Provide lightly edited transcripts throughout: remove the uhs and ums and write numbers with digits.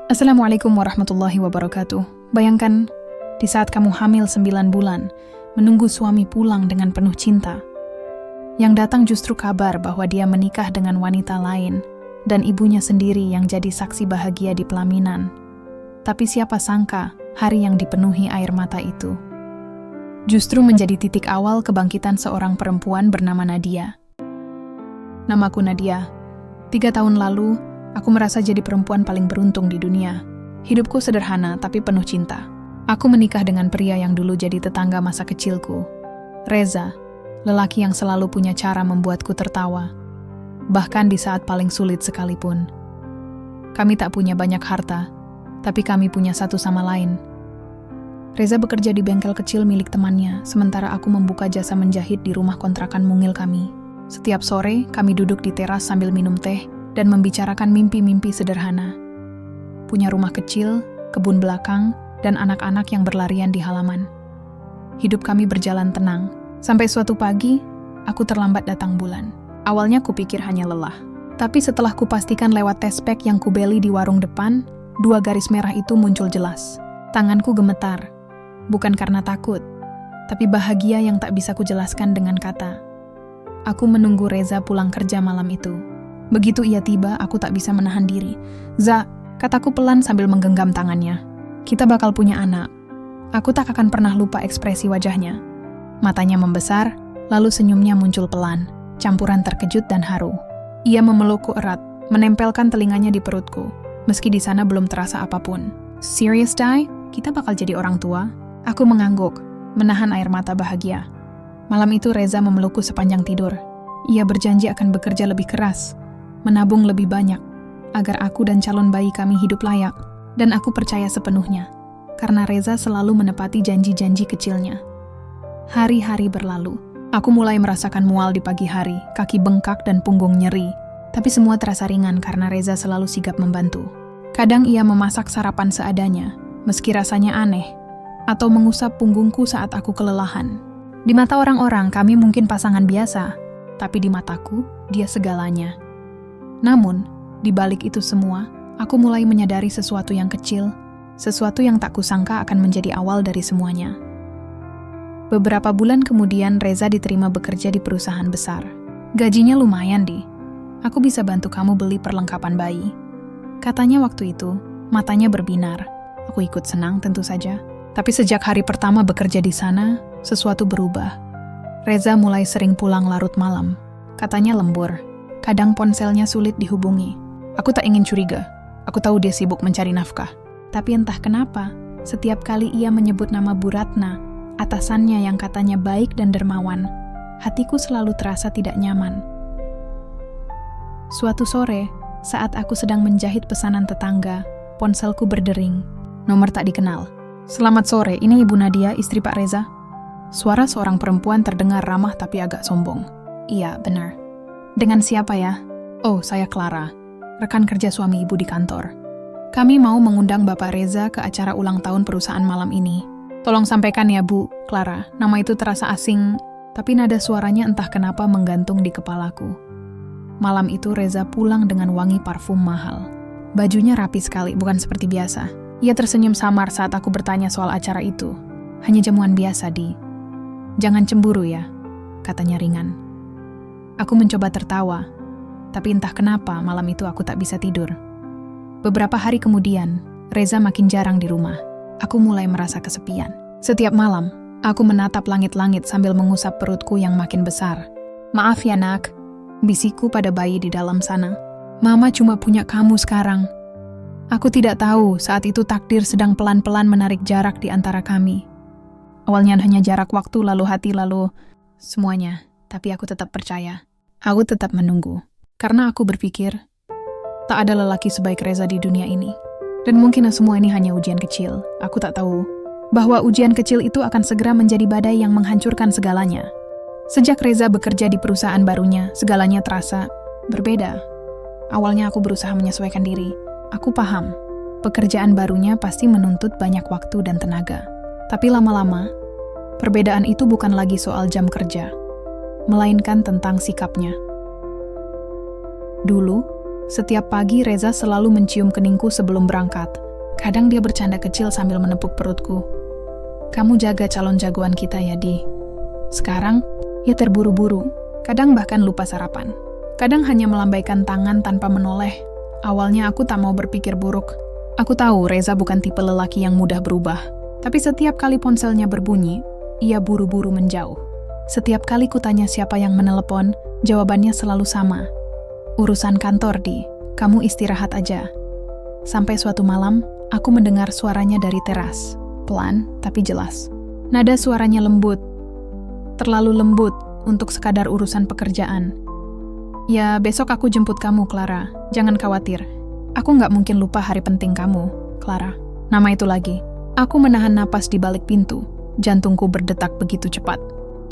Assalamualaikum warahmatullahi wabarakatuh. Bayangkan, di saat kamu hamil 9 bulan, menunggu suami pulang dengan penuh cinta. Yang datang justru kabar bahwa dia menikah dengan wanita lain, dan ibunya sendiri yang jadi saksi bahagia di pelaminan. Tapi siapa sangka, hari yang dipenuhi air mata itu justru menjadi titik awal kebangkitan seorang perempuan bernama Nadia. Namaku Nadia. 3 tahun lalu, aku merasa jadi perempuan paling beruntung di dunia. Hidupku sederhana tapi penuh cinta. Aku menikah dengan pria yang dulu jadi tetangga masa kecilku, Reza, lelaki yang selalu punya cara membuatku tertawa, bahkan di saat paling sulit sekalipun. Kami tak punya banyak harta, tapi kami punya satu sama lain. Reza bekerja di bengkel kecil milik temannya, sementara aku membuka jasa menjahit di rumah kontrakan mungil kami. Setiap sore, kami duduk di teras sambil minum teh dan membicarakan mimpi-mimpi sederhana. Punya rumah kecil, kebun belakang, dan anak-anak yang berlarian di halaman. Hidup kami berjalan tenang, sampai suatu pagi, aku terlambat datang bulan. Awalnya kupikir hanya lelah. Tapi setelah kupastikan lewat tespek yang kubeli di warung depan, 2 garis merah itu muncul jelas. Tanganku gemetar, bukan karena takut, tapi bahagia yang tak bisa kujelaskan dengan kata. Aku menunggu Reza pulang kerja malam itu. Begitu ia tiba, aku tak bisa menahan diri. "Za," kataku pelan sambil menggenggam tangannya. "Kita bakal punya anak." Aku tak akan pernah lupa ekspresi wajahnya. Matanya membesar, lalu senyumnya muncul pelan, campuran terkejut dan haru. Ia memelukku erat, menempelkan telinganya di perutku, meski di sana belum terasa apapun. "Serious, Dai? Kita bakal jadi orang tua?" Aku mengangguk, menahan air mata bahagia. Malam itu Reza memelukku sepanjang tidur. Ia berjanji akan bekerja lebih keras, menabung lebih banyak, agar aku dan calon bayi kami hidup layak. Dan aku percaya sepenuhnya, karena Reza selalu menepati janji-janji kecilnya. Hari-hari berlalu. Aku mulai merasakan mual di pagi hari, kaki bengkak dan punggung nyeri. Tapi semua terasa ringan karena Reza selalu sigap membantu. Kadang ia memasak sarapan seadanya, meski rasanya aneh, atau mengusap punggungku saat aku kelelahan. Di mata orang-orang, kami mungkin pasangan biasa, tapi di mataku, dia segalanya. Namun, di balik itu semua, aku mulai menyadari sesuatu yang kecil, sesuatu yang tak kusangka akan menjadi awal dari semuanya. Beberapa bulan kemudian, Reza diterima bekerja di perusahaan besar. "Gajinya lumayan, Di. Aku bisa bantu kamu beli perlengkapan bayi," katanya waktu itu. Matanya berbinar. Aku ikut senang tentu saja. Tapi sejak hari pertama bekerja di sana, sesuatu berubah. Reza mulai sering pulang larut malam. Katanya lembur. Kadang ponselnya sulit dihubungi. Aku tak ingin curiga. Aku tahu dia sibuk mencari nafkah. Tapi entah kenapa, setiap kali ia menyebut nama Bu Ratna, atasannya yang katanya baik dan dermawan, hatiku selalu terasa tidak nyaman. Suatu sore, saat aku sedang menjahit pesanan tetangga, ponselku berdering. Nomor tak dikenal. "Selamat sore, ini Ibu Nadia, istri Pak Reza." Suara seorang perempuan terdengar ramah tapi agak sombong. "Iya, benar. Dengan siapa ya?" "Oh, saya Clara, rekan kerja suami Ibu di kantor. Kami mau mengundang Bapak Reza ke acara ulang tahun perusahaan malam ini. Tolong sampaikan ya, Bu." Clara, nama itu terasa asing, tapi nada suaranya entah kenapa menggantung di kepalaku. Malam itu Reza pulang dengan wangi parfum mahal. Bajunya rapi sekali, bukan seperti biasa. Ia tersenyum samar saat aku bertanya soal acara itu. "Hanya jamuan biasa, Di. Jangan cemburu ya," katanya ringan. Aku mencoba tertawa, tapi entah kenapa malam itu aku tak bisa tidur. Beberapa hari kemudian, Reza makin jarang di rumah. Aku mulai merasa kesepian. Setiap malam, aku menatap langit-langit sambil mengusap perutku yang makin besar. "Maaf ya, Nak," bisikku pada bayi di dalam sana. "Mama cuma punya kamu sekarang." Aku tidak tahu saat itu takdir sedang pelan-pelan menarik jarak di antara kami. Awalnya hanya jarak waktu, lalu hati, lalu semuanya. Tapi aku tetap percaya. Aku tetap menunggu. Karena aku berpikir, tak ada lelaki sebaik Reza di dunia ini. Dan mungkin semua ini hanya ujian kecil. Aku tak tahu bahwa ujian kecil itu akan segera menjadi badai yang menghancurkan segalanya. Sejak Reza bekerja di perusahaan barunya, segalanya terasa berbeda. Awalnya aku berusaha menyesuaikan diri. Aku paham, pekerjaan barunya pasti menuntut banyak waktu dan tenaga. Tapi lama-lama, perbedaan itu bukan lagi soal jam kerja, melainkan tentang sikapnya. Dulu, Setiap pagi Reza selalu mencium keningku sebelum berangkat. Kadang dia bercanda kecil sambil menepuk perutku. Kamu jaga calon jagoan kita ya, Di. Sekarang, ia terburu-buru. Kadang bahkan lupa sarapan. Kadang hanya melambaikan tangan tanpa menoleh. Awalnya aku tak mau berpikir buruk. Aku tahu Reza bukan tipe lelaki yang mudah berubah. Tapi setiap kali ponselnya berbunyi, ia buru-buru menjauh. Setiap kali kutanya siapa yang menelepon, jawabannya selalu sama. Urusan kantor, Di. Kamu istirahat aja. Sampai suatu malam, aku mendengar suaranya dari teras. Pelan, tapi jelas. Nada suaranya lembut. Terlalu lembut untuk sekadar urusan pekerjaan. Ya, besok aku jemput kamu, Clara. Jangan khawatir. Aku nggak mungkin lupa hari penting kamu, Clara. Nama itu lagi. Aku menahan napas di balik pintu. Jantungku berdetak begitu cepat.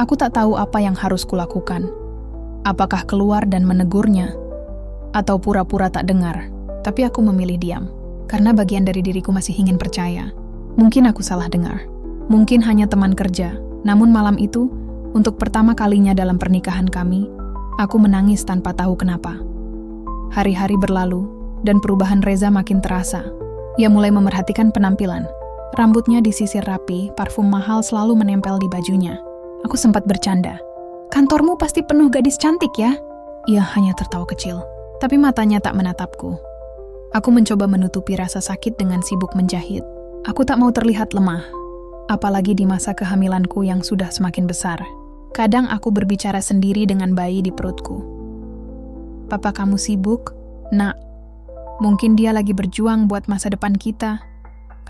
Aku tak tahu apa yang harus kulakukan. Apakah keluar dan menegurnya? Atau pura-pura tak dengar? Tapi aku memilih diam. Karena bagian dari diriku masih ingin percaya. Mungkin aku salah dengar. Mungkin hanya teman kerja. Namun malam itu, untuk pertama kalinya dalam pernikahan kami, aku menangis tanpa tahu kenapa. Hari-hari berlalu, dan perubahan Reza makin terasa. Ia mulai memerhatikan penampilan. Rambutnya disisir rapi, parfum mahal selalu menempel di bajunya. Aku sempat bercanda. Kantormu pasti penuh gadis cantik ya? Ia hanya tertawa kecil, tapi matanya tak menatapku. Aku mencoba menutupi rasa sakit dengan sibuk menjahit. Aku tak mau terlihat lemah, apalagi di masa kehamilanku yang sudah semakin besar. Kadang aku berbicara sendiri dengan bayi di perutku. Papa kamu sibuk? Nak, mungkin dia lagi berjuang buat masa depan kita,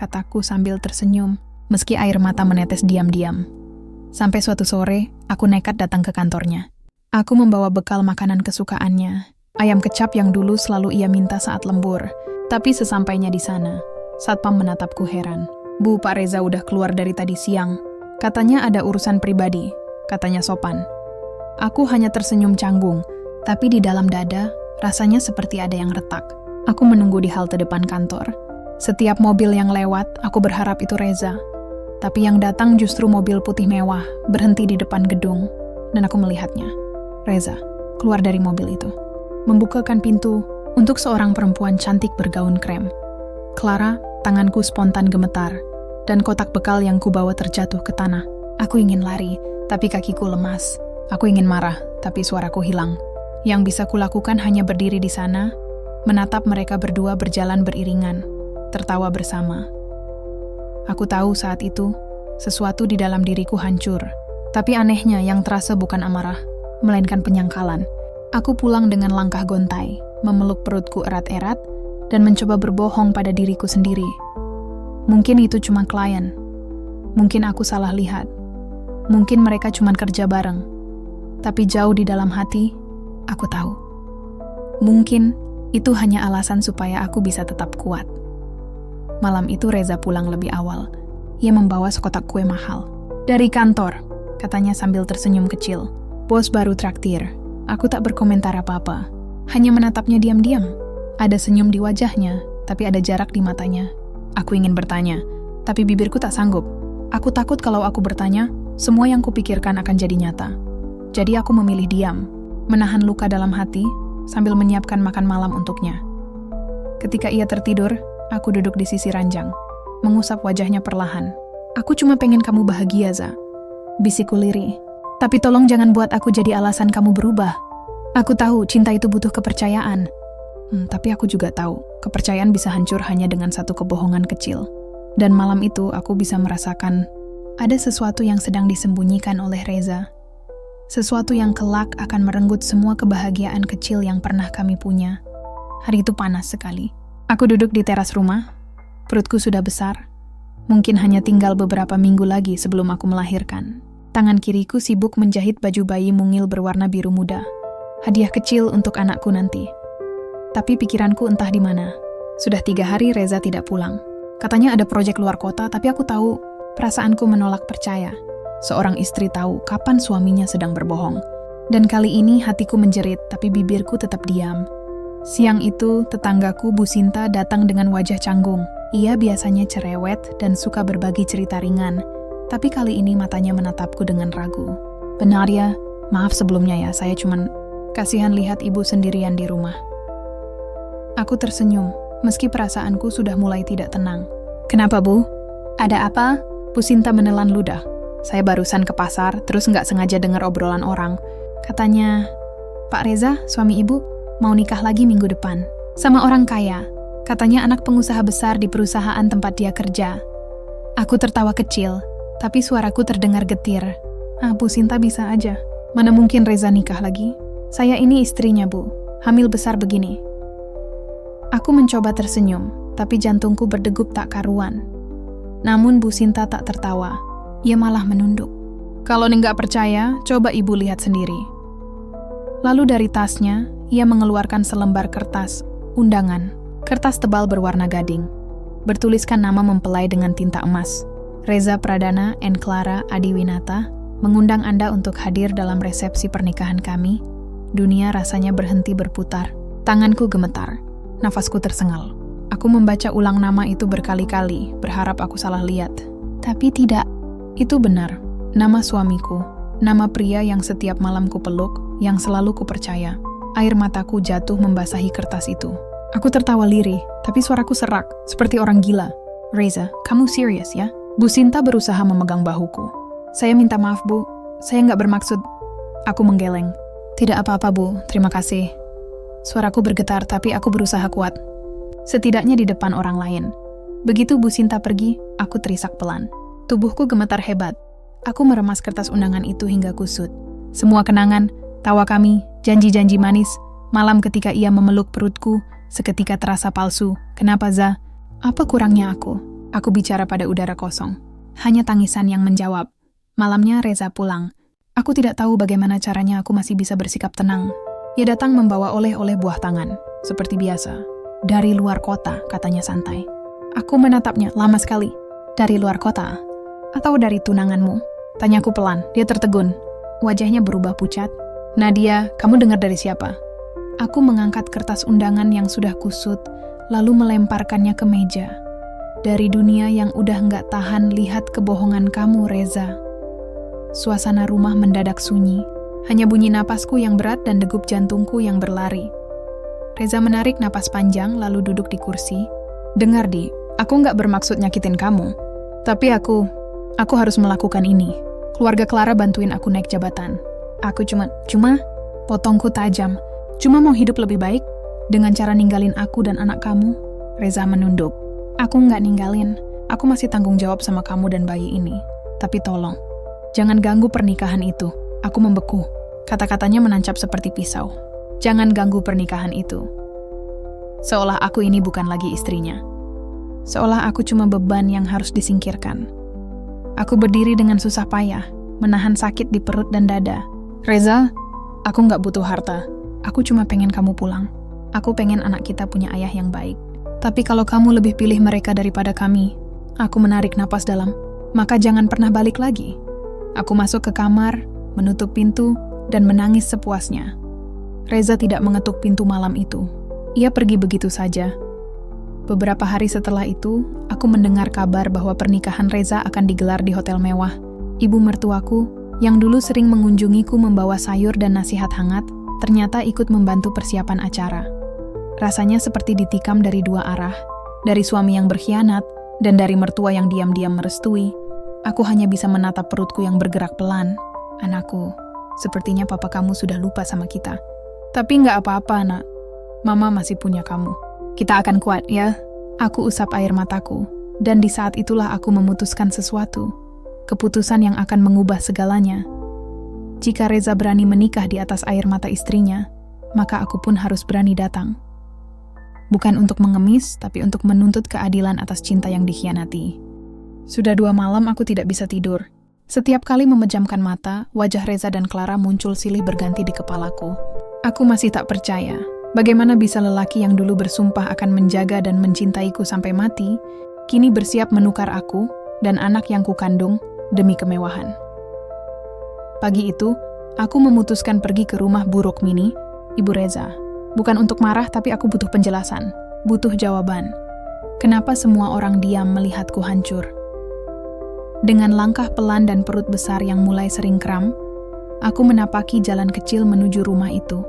kataku sambil tersenyum, meski air mata menetes diam-diam. Sampai suatu sore, aku nekat datang ke kantornya. Aku membawa bekal makanan kesukaannya, ayam kecap yang dulu selalu ia minta saat lembur. Tapi sesampainya di sana, satpam menatapku heran. Bu, Pak Reza udah keluar dari tadi siang. Katanya ada urusan pribadi, katanya sopan. Aku hanya tersenyum canggung, tapi di dalam dada, rasanya seperti ada yang retak. Aku menunggu di halte depan kantor. Setiap mobil yang lewat, aku berharap itu Reza. Tapi yang datang justru mobil putih mewah, berhenti di depan gedung, dan aku melihatnya. Reza keluar dari mobil itu, membukakan pintu untuk seorang perempuan cantik bergaun krem. Clara, tanganku spontan gemetar, dan kotak bekal yang kubawa terjatuh ke tanah. Aku ingin lari, tapi kakiku lemas. Aku ingin marah, tapi suaraku hilang. Yang bisa kulakukan hanya berdiri di sana, menatap mereka berdua berjalan beriringan, tertawa bersama. Aku tahu saat itu, sesuatu di dalam diriku hancur. Tapi anehnya yang terasa bukan amarah, melainkan penyangkalan. Aku pulang dengan langkah gontai, memeluk perutku erat-erat, dan mencoba berbohong pada diriku sendiri. Mungkin itu cuma klien. Mungkin aku salah lihat. Mungkin mereka cuma kerja bareng. Tapi jauh di dalam hati, aku tahu. Mungkin itu hanya alasan supaya aku bisa tetap kuat. Malam itu Reza pulang lebih awal. Ia membawa sekotak kue mahal. Dari kantor, katanya sambil tersenyum kecil. Bos baru traktir. Aku tak berkomentar apa-apa. Hanya menatapnya diam-diam. Ada senyum di wajahnya, tapi ada jarak di matanya. Aku ingin bertanya, tapi bibirku tak sanggup. Aku takut kalau aku bertanya, semua yang kupikirkan akan jadi nyata. Jadi aku memilih diam, menahan luka dalam hati, sambil menyiapkan makan malam untuknya. Ketika ia tertidur, aku duduk di sisi ranjang, mengusap wajahnya perlahan. Aku cuma pengen kamu bahagia, Za. Bisikku lirih. Tapi tolong jangan buat aku jadi alasan kamu berubah. Aku tahu cinta itu butuh kepercayaan. Tapi aku juga tahu, kepercayaan bisa hancur hanya dengan satu kebohongan kecil. Dan malam itu aku bisa merasakan ada sesuatu yang sedang disembunyikan oleh Reza. Sesuatu yang kelak akan merenggut semua kebahagiaan kecil yang pernah kami punya. Hari itu panas sekali. Aku duduk di teras rumah. Perutku sudah besar. Mungkin hanya tinggal beberapa minggu lagi sebelum aku melahirkan. Tangan kiriku sibuk menjahit baju bayi mungil berwarna biru muda. Hadiah kecil untuk anakku nanti. Tapi pikiranku entah di mana. Sudah 3 hari Reza tidak pulang. Katanya ada proyek luar kota, tapi aku tahu perasaanku menolak percaya. Seorang istri tahu kapan suaminya sedang berbohong. Dan kali ini hatiku menjerit, tapi bibirku tetap diam. Siang itu, tetanggaku Bu Sinta datang dengan wajah canggung. Ia biasanya cerewet dan suka berbagi cerita ringan. Tapi kali ini matanya menatapku dengan ragu. Benar ya, maaf sebelumnya ya, saya cuman kasihan lihat ibu sendirian di rumah. Aku tersenyum, meski perasaanku sudah mulai tidak tenang. Kenapa, Bu? Ada apa? Bu Sinta menelan ludah. Saya barusan ke pasar, terus nggak sengaja dengar obrolan orang. Katanya, Pak Reza, suami ibu, mau nikah lagi minggu depan. Sama orang kaya. Katanya anak pengusaha besar di perusahaan tempat dia kerja. Aku tertawa kecil, tapi suaraku terdengar getir. Bu Sinta bisa aja. Mana mungkin Reza nikah lagi? Saya ini istrinya, Bu. Hamil besar begini. Aku mencoba tersenyum, tapi jantungku berdegup tak karuan. Namun Bu Sinta tak tertawa. Ia malah menunduk. Kalau nggak percaya, coba ibu lihat sendiri. Lalu dari tasnya, ia mengeluarkan selembar kertas, undangan. Kertas tebal berwarna gading. Bertuliskan nama mempelai dengan tinta emas. Reza Pradana and Clara Adiwinata mengundang Anda untuk hadir dalam resepsi pernikahan kami. Dunia rasanya berhenti berputar. Tanganku gemetar. Nafasku tersengal. Aku membaca ulang nama itu berkali-kali, berharap aku salah lihat. Tapi tidak. Itu benar. Nama suamiku. Nama pria yang setiap malam ku peluk, yang selalu ku percaya. Air mataku jatuh membasahi kertas itu. Aku tertawa lirih, tapi suaraku serak, seperti orang gila. Reza, kamu serius ya? Bu Sinta berusaha memegang bahuku. Saya minta maaf, Bu. Saya nggak bermaksud. Aku menggeleng. Tidak apa-apa, Bu. Terima kasih. Suaraku bergetar, tapi aku berusaha kuat. Setidaknya di depan orang lain. Begitu Bu Sinta pergi, aku terisak pelan. Tubuhku gemetar hebat. Aku meremas kertas undangan itu hingga kusut. Semua kenangan, tawa kami, janji-janji manis, malam ketika ia memeluk perutku, seketika terasa palsu. Kenapa, Za? Apa kurangnya aku? Aku bicara pada udara kosong. Hanya tangisan yang menjawab. Malamnya Reza pulang. Aku tidak tahu bagaimana caranya aku masih bisa bersikap tenang. Ia datang membawa oleh-oleh buah tangan, seperti biasa. Dari luar kota, katanya santai. Aku menatapnya, lama sekali. Dari luar kota? Atau dari tunanganmu? Tanyaku pelan, dia tertegun. Wajahnya berubah pucat. Nadia, kamu dengar dari siapa? Aku mengangkat kertas undangan yang sudah kusut, lalu melemparkannya ke meja. Dari dunia yang udah nggak tahan lihat kebohongan kamu, Reza. Suasana rumah mendadak sunyi. Hanya bunyi napasku yang berat dan degup jantungku yang berlari. Reza menarik napas panjang lalu duduk di kursi. Dengar, Di, aku nggak bermaksud nyakitin kamu. Tapi aku harus melakukan ini. Keluarga Clara bantuin aku naik jabatan. Aku cuma, potongku tajam. Cuma mau hidup lebih baik dengan cara ninggalin aku dan anak kamu. Reza menunduk. Aku nggak ninggalin. Aku masih tanggung jawab sama kamu dan bayi ini. Tapi tolong, jangan ganggu pernikahan itu. Aku membeku. Kata-katanya menancap seperti pisau. Jangan ganggu pernikahan itu. Seolah aku ini bukan lagi istrinya. Seolah aku cuma beban yang harus disingkirkan. Aku berdiri dengan susah payah, menahan sakit di perut dan dada. Reza, aku nggak butuh harta. Aku cuma pengen kamu pulang. Aku pengen anak kita punya ayah yang baik. Tapi kalau kamu lebih pilih mereka daripada kami, aku menarik napas dalam, maka jangan pernah balik lagi. Aku masuk ke kamar, menutup pintu, dan menangis sepuasnya. Reza tidak mengetuk pintu malam itu. Ia pergi begitu saja. Beberapa hari setelah itu, aku mendengar kabar bahwa pernikahan Reza akan digelar di hotel mewah. Ibu mertuaku, yang dulu sering mengunjungiku membawa sayur dan nasihat hangat, ternyata ikut membantu persiapan acara. Rasanya seperti ditikam dari dua arah, dari suami yang berkhianat, dan dari mertua yang diam-diam merestui. Aku hanya bisa menatap perutku yang bergerak pelan. Anakku, sepertinya papa kamu sudah lupa sama kita. Tapi nggak apa-apa, Nak. Mama masih punya kamu. Kita akan kuat, ya? Aku usap air mataku, dan di saat itulah aku memutuskan sesuatu. Keputusan yang akan mengubah segalanya. Jika Reza berani menikah di atas air mata istrinya, maka aku pun harus berani datang. Bukan untuk mengemis, tapi untuk menuntut keadilan atas cinta yang dikhianati. Sudah 2 malam aku tidak bisa tidur. Setiap kali memejamkan mata, wajah Reza dan Clara muncul silih berganti di kepalaku. Aku masih tak percaya. Bagaimana bisa lelaki yang dulu bersumpah akan menjaga dan mencintaiku sampai mati, kini bersiap menukar aku dan anak yang kukandung demi kemewahan. Pagi itu, aku memutuskan pergi ke rumah Bu Rukmini, Ibu Reza. Bukan untuk marah, tapi aku butuh penjelasan. Butuh jawaban. Kenapa semua orang diam melihatku hancur? Dengan langkah pelan dan perut besar yang mulai sering kram, aku menapaki jalan kecil menuju rumah itu.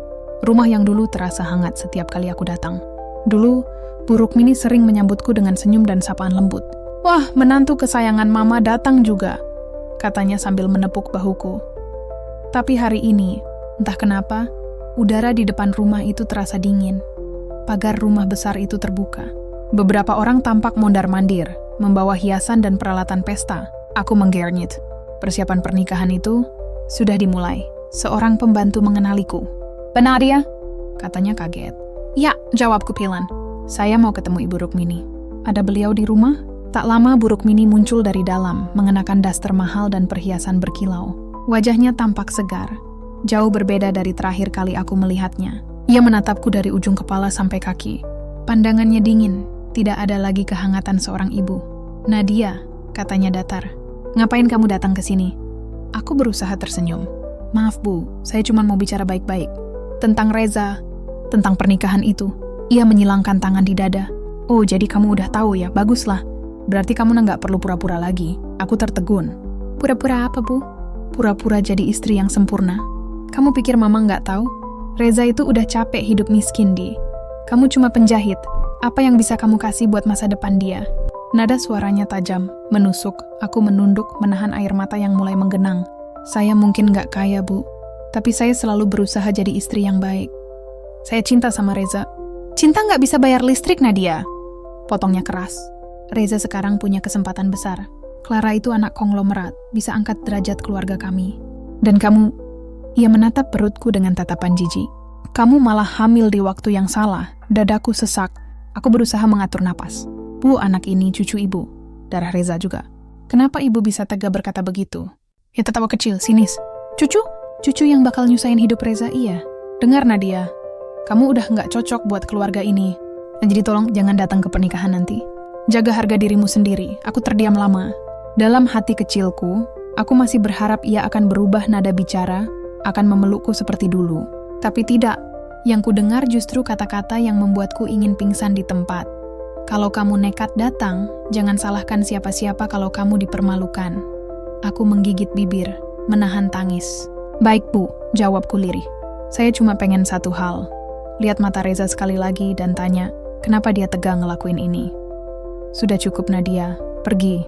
Rumah yang dulu terasa hangat setiap kali aku datang. Dulu, Bu Rukmini sering menyambutku dengan senyum dan sapaan lembut. "Wah, menantu kesayangan Mama datang juga," katanya sambil menepuk bahuku. Tapi hari ini, entah kenapa, udara di depan rumah itu terasa dingin. Pagar rumah besar itu terbuka. Beberapa orang tampak mondar-mandir, membawa hiasan dan peralatan pesta. Aku menggernyit. Persiapan pernikahan itu sudah dimulai. Seorang pembantu mengenaliku. "Benar ya?" katanya kaget. "Ya," jawabku pelan. "Saya mau ketemu Ibu Rukmini." "Ada beliau di rumah?" Tak lama Bu Rukmini muncul dari dalam, mengenakan daster mahal dan perhiasan berkilau. Wajahnya tampak segar, jauh berbeda dari terakhir kali aku melihatnya. Ia menatapku dari ujung kepala sampai kaki. Pandangannya dingin, tidak ada lagi kehangatan seorang ibu. "Nadia," katanya datar. "Ngapain kamu datang ke sini?" Aku berusaha tersenyum. "Maaf Bu, saya cuma mau bicara baik-baik. Tentang Reza, tentang pernikahan itu." Ia menyilangkan tangan di dada. "Oh, jadi kamu udah tahu ya? Baguslah. Berarti kamu nggak perlu pura-pura lagi." Aku tertegun. "Pura-pura apa, Bu?" "Pura-pura jadi istri yang sempurna. Kamu pikir Mama nggak tahu? Reza itu udah capek hidup miskin, Di. Kamu cuma penjahit. Apa yang bisa kamu kasih buat masa depan dia?" Nada suaranya tajam, menusuk. Aku menunduk, menahan air mata yang mulai menggenang. "Saya mungkin nggak kaya, Bu. Tapi saya selalu berusaha jadi istri yang baik. Saya cinta sama Reza." "Cinta nggak bisa bayar listrik, Nadia," potongnya keras. "Reza sekarang punya kesempatan besar. Clara itu anak konglomerat, bisa angkat derajat keluarga kami. Dan kamu..." Ia menatap perutku dengan tatapan jijik. "Kamu malah hamil di waktu yang salah." Dadaku sesak. Aku berusaha mengatur napas. "Bu, anak ini cucu ibu. Darah Reza juga. Kenapa ibu bisa tega berkata begitu?" Ia tertawa kecil, sinis. "Cucu? Cucu yang bakal nyusahin hidup Reza, iya. Dengar Nadia, kamu udah nggak cocok buat keluarga ini. Jadi tolong jangan datang ke pernikahan nanti. Jaga harga dirimu sendiri." Aku terdiam lama. Dalam hati kecilku, aku masih berharap ia akan berubah nada bicara, akan memelukku seperti dulu. Tapi tidak. Yang kudengar justru kata-kata yang membuatku ingin pingsan di tempat. "Kalau kamu nekat datang, jangan salahkan siapa-siapa kalau kamu dipermalukan." Aku menggigit bibir, menahan tangis. "Baik Bu," jawabku lirih. "Saya cuma pengen satu hal. Lihat mata Reza sekali lagi dan tanya, kenapa dia tega ngelakuin ini." "Sudah cukup Nadia, pergi."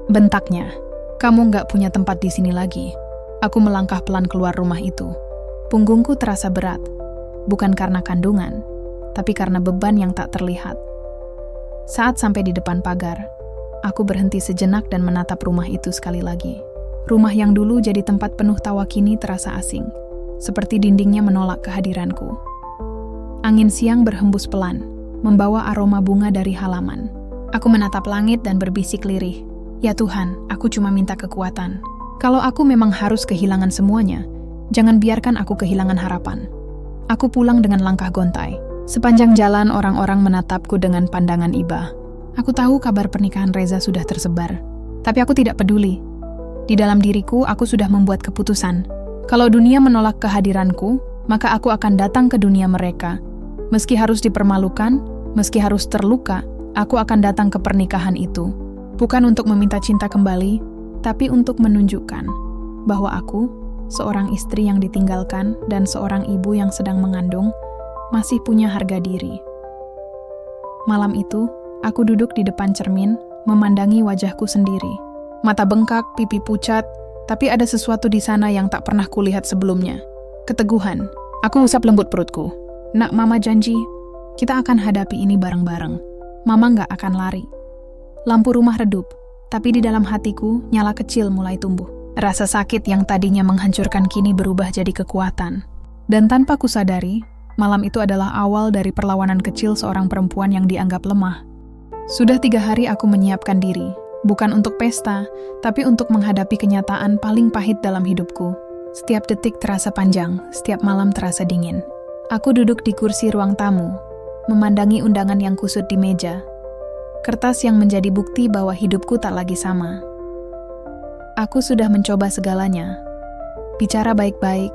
Bentaknya. "Kamu nggak punya tempat di sini lagi." Aku melangkah pelan keluar rumah itu. Punggungku terasa berat. Bukan karena kandungan, tapi karena beban yang tak terlihat. Saat sampai di depan pagar, aku berhenti sejenak dan menatap rumah itu sekali lagi. Rumah yang dulu jadi tempat penuh tawa kini terasa asing, seperti dindingnya menolak kehadiranku. Angin siang berhembus pelan, membawa aroma bunga dari halaman. Aku menatap langit dan berbisik lirih, "Ya Tuhan, aku cuma minta kekuatan. Kalau aku memang harus kehilangan semuanya, jangan biarkan aku kehilangan harapan." Aku pulang dengan langkah gontai. Sepanjang jalan orang-orang menatapku dengan pandangan iba. Aku tahu kabar pernikahan Reza sudah tersebar, tapi aku tidak peduli. Di dalam diriku, aku sudah membuat keputusan. Kalau dunia menolak kehadiranku, maka aku akan datang ke dunia mereka. Meski harus dipermalukan, meski harus terluka, aku akan datang ke pernikahan itu. Bukan untuk meminta cinta kembali, tapi untuk menunjukkan bahwa aku, seorang istri yang ditinggalkan dan seorang ibu yang sedang mengandung, masih punya harga diri. Malam itu, aku duduk di depan cermin, memandangi wajahku sendiri. Mata bengkak, pipi pucat, tapi ada sesuatu di sana yang tak pernah kulihat sebelumnya. Keteguhan. Aku usap lembut perutku. "Nak, Mama janji, kita akan hadapi ini bareng-bareng. Mama nggak akan lari." Lampu rumah redup, tapi di dalam hatiku, nyala kecil mulai tumbuh. Rasa sakit yang tadinya menghancurkan kini berubah jadi kekuatan. Dan tanpa kusadari, malam itu adalah awal dari perlawanan kecil seorang perempuan yang dianggap lemah. Sudah 3 hari aku menyiapkan diri, bukan untuk pesta, tapi untuk menghadapi kenyataan paling pahit dalam hidupku. Setiap detik terasa panjang, setiap malam terasa dingin. Aku duduk di kursi ruang tamu, memandangi undangan yang kusut di meja. Kertas yang menjadi bukti bahwa hidupku tak lagi sama. Aku sudah mencoba segalanya. Bicara baik-baik,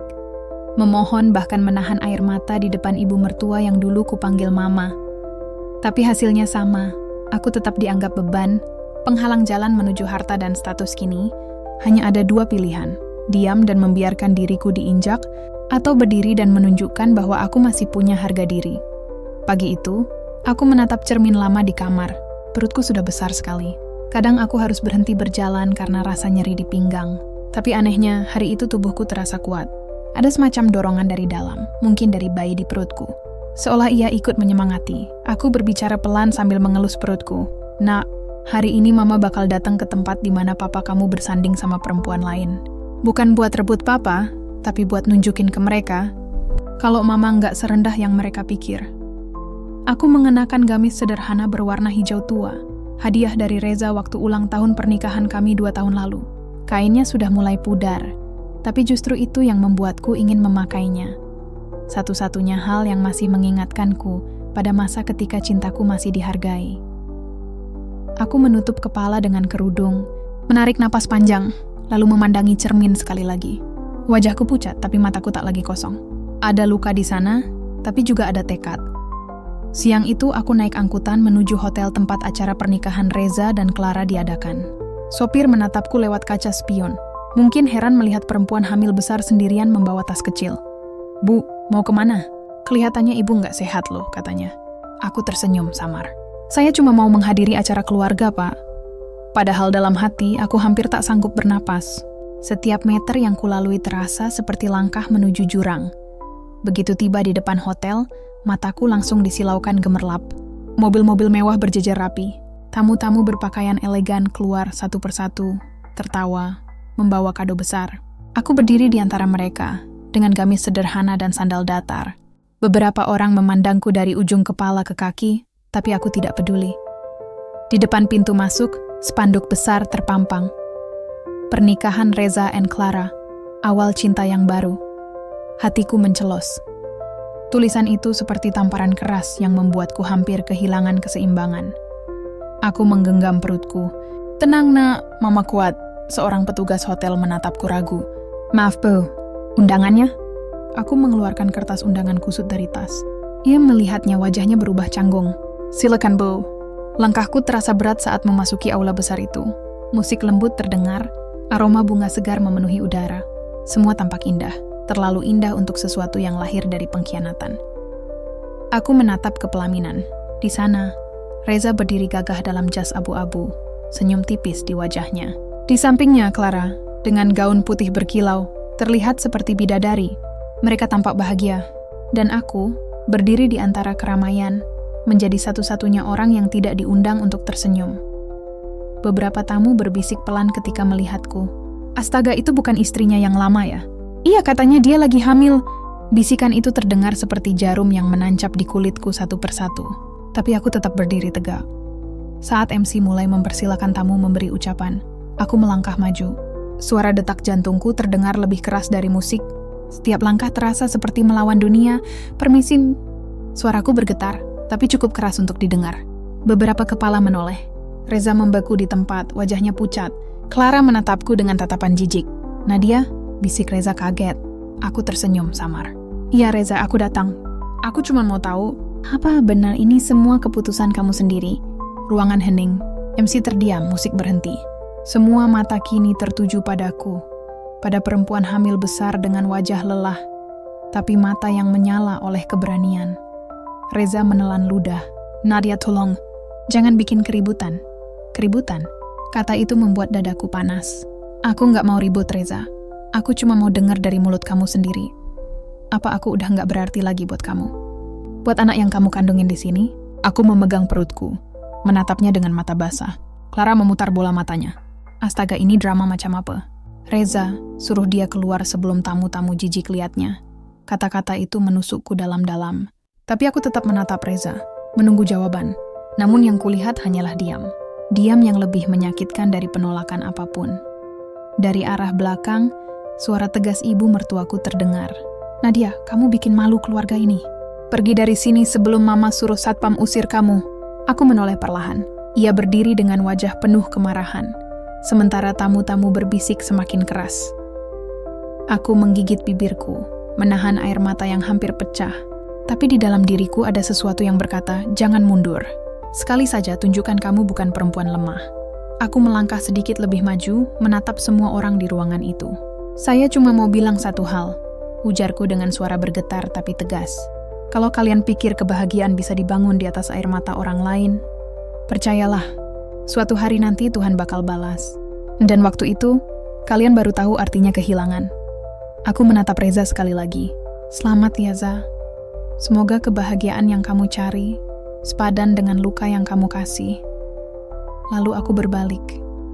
memohon bahkan menahan air mata di depan ibu mertua yang dulu kupanggil Mama. Tapi hasilnya sama, aku tetap dianggap beban, penghalang jalan menuju harta dan status kini. Hanya ada 2 pilihan, diam dan membiarkan diriku diinjak, atau berdiri dan menunjukkan bahwa aku masih punya harga diri. Pagi itu, Aku menatap cermin lama di kamar. Perutku sudah besar sekali. Kadang aku harus berhenti berjalan karena rasa nyeri di pinggang. Tapi anehnya, hari itu tubuhku terasa kuat. Ada semacam dorongan dari dalam, mungkin dari bayi di perutku. Seolah ia ikut menyemangati. Aku berbicara pelan sambil mengelus perutku. Nak, hari ini mama bakal datang ke tempat di mana papa kamu bersanding sama perempuan lain. Bukan buat rebut papa, tapi buat nunjukin ke mereka kalau mama nggak serendah yang mereka pikir. Aku mengenakan gamis sederhana berwarna hijau tua, hadiah dari Reza waktu ulang tahun pernikahan kami 2 tahun lalu. Kainnya sudah mulai pudar, tapi justru itu yang membuatku ingin memakainya. Satu-satunya hal yang masih mengingatkanku pada masa ketika cintaku masih dihargai. Aku menutup kepala dengan kerudung, menarik napas panjang, lalu memandangi cermin sekali lagi. Wajahku pucat, tapi mataku tak lagi kosong. Ada luka di sana, tapi juga ada tekad. Siang itu aku naik angkutan menuju hotel tempat acara pernikahan Reza dan Clara diadakan. Sopir menatapku lewat kaca spion. Mungkin heran melihat perempuan hamil besar sendirian membawa tas kecil. "Bu, mau kemana?" "Kelihatannya ibu nggak sehat loh," katanya. Aku tersenyum samar. "Saya cuma mau menghadiri acara keluarga, Pak." Padahal dalam hati aku hampir tak sanggup bernapas. Setiap meter yang kulalui terasa seperti langkah menuju jurang. Begitu tiba di depan hotel, mataku langsung disilaukan gemerlap. Mobil-mobil mewah berjejer rapi. Tamu-tamu berpakaian elegan keluar satu persatu, tertawa, membawa kado besar. Aku berdiri di antara mereka, dengan gamis sederhana dan sandal datar. Beberapa orang memandangku dari ujung kepala ke kaki, tapi aku tidak peduli. Di depan pintu masuk, spanduk besar terpampang. Pernikahan Reza and Clara, awal cinta yang baru. Hatiku mencelos. Tulisan itu seperti tamparan keras yang membuatku hampir kehilangan keseimbangan. Aku menggenggam perutku. "Tenang, Nak, Mama kuat." Seorang petugas hotel menatapku ragu. "Maaf, Bu, undangannya?" Aku mengeluarkan kertas undangan kusut dari tas. Ia melihatnya, wajahnya berubah canggung. "Silakan, Bu." Langkahku terasa berat saat memasuki aula besar itu. Musik lembut terdengar, aroma bunga segar memenuhi udara. Semua tampak indah, terlalu indah untuk sesuatu yang lahir dari pengkhianatan. Aku menatap ke pelaminan. Di sana, Reza berdiri gagah dalam jas abu-abu, senyum tipis di wajahnya. Di sampingnya, Clara, dengan gaun putih berkilau, terlihat seperti bidadari. Mereka tampak bahagia, dan aku berdiri di antara keramaian, menjadi satu-satunya orang yang tidak diundang untuk tersenyum. Beberapa tamu berbisik pelan ketika melihatku. "Astaga, itu bukan istrinya yang lama ya?" "Iya, katanya dia lagi hamil." Bisikan itu terdengar seperti jarum yang menancap di kulitku satu persatu. Tapi aku tetap berdiri tegak. Saat MC mulai mempersilakan tamu memberi ucapan, aku melangkah maju. Suara detak jantungku terdengar lebih keras dari musik. Setiap langkah terasa seperti melawan dunia. "Permisi." Suaraku bergetar, tapi cukup keras untuk didengar. Beberapa kepala menoleh. Reza membeku di tempat, wajahnya pucat. Clara menatapku dengan tatapan jijik. "Nadia?" bisik Reza kaget. Aku tersenyum samar. "Iya Reza, aku datang. Aku cuma mau tahu, apa benar ini semua keputusan kamu sendiri?" Ruangan hening. MC terdiam, musik berhenti. Semua mata kini tertuju padaku. Pada perempuan hamil besar dengan wajah lelah, tapi mata yang menyala oleh keberanian. Reza menelan ludah. "Nadia, tolong. Jangan bikin keributan." "Keributan?" Kata itu membuat dadaku panas. "Aku nggak mau ribut, Reza. Aku cuma mau dengar dari mulut kamu sendiri. Apa aku udah nggak berarti lagi buat kamu? Buat anak yang kamu kandungin di sini?" Aku memegang perutku, menatapnya dengan mata basah. Clara memutar bola matanya. "Astaga, ini drama macam apa?" "Reza, suruh dia keluar sebelum tamu-tamu jijik liatnya." Kata-kata itu menusukku dalam-dalam. Tapi aku tetap menatap Reza, menunggu jawaban. Namun yang kulihat hanyalah diam. Diam yang lebih menyakitkan dari penolakan apapun. Dari arah belakang, suara tegas ibu mertuaku terdengar. "Nadia, kamu bikin malu keluarga ini. Pergi dari sini sebelum mama suruh satpam usir kamu." Aku menoleh perlahan. Ia berdiri dengan wajah penuh kemarahan. Sementara tamu-tamu berbisik semakin keras. Aku menggigit bibirku, menahan air mata yang hampir pecah. Tapi di dalam diriku ada sesuatu yang berkata, "Jangan mundur. Sekali saja tunjukkan kamu bukan perempuan lemah." Aku melangkah sedikit lebih maju, menatap semua orang di ruangan itu. "Saya cuma mau bilang satu hal," ujarku dengan suara bergetar tapi tegas. Kalau kalian pikir kebahagiaan bisa dibangun di atas air mata orang lain, percayalah, suatu hari nanti Tuhan bakal balas. Dan waktu itu, kalian baru tahu artinya kehilangan. Aku menatap Reza sekali lagi. Selamat ya, Za. Semoga kebahagiaan yang kamu cari sepadan dengan luka yang kamu kasih. Lalu aku berbalik.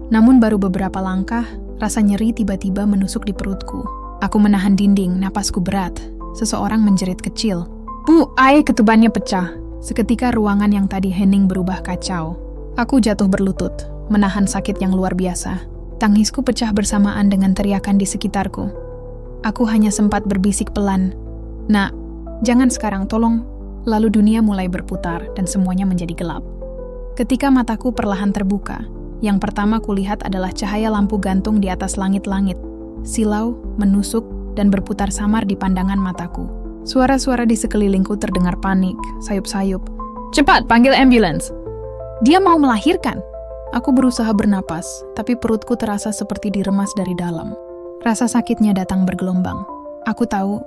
Namun baru beberapa langkah, rasa nyeri tiba-tiba menusuk di perutku. Aku menahan dinding, napasku berat. Seseorang menjerit kecil. Bu, ketubannya pecah. Seketika ruangan yang tadi hening berubah kacau. Aku jatuh berlutut, menahan sakit yang luar biasa. Tangisku pecah bersamaan dengan teriakan di sekitarku. Aku hanya sempat berbisik pelan. Nak, jangan sekarang, tolong. Lalu dunia mulai berputar dan semuanya menjadi gelap. Ketika mataku perlahan terbuka, yang pertama kulihat adalah cahaya lampu gantung di atas langit-langit. Silau, menusuk, dan berputar samar di pandangan mataku. Suara-suara di sekelilingku terdengar panik, sayup-sayup. Cepat, panggil ambulans! Dia mau melahirkan! Aku berusaha bernapas, tapi perutku terasa seperti diremas dari dalam. Rasa sakitnya datang bergelombang. Aku tahu,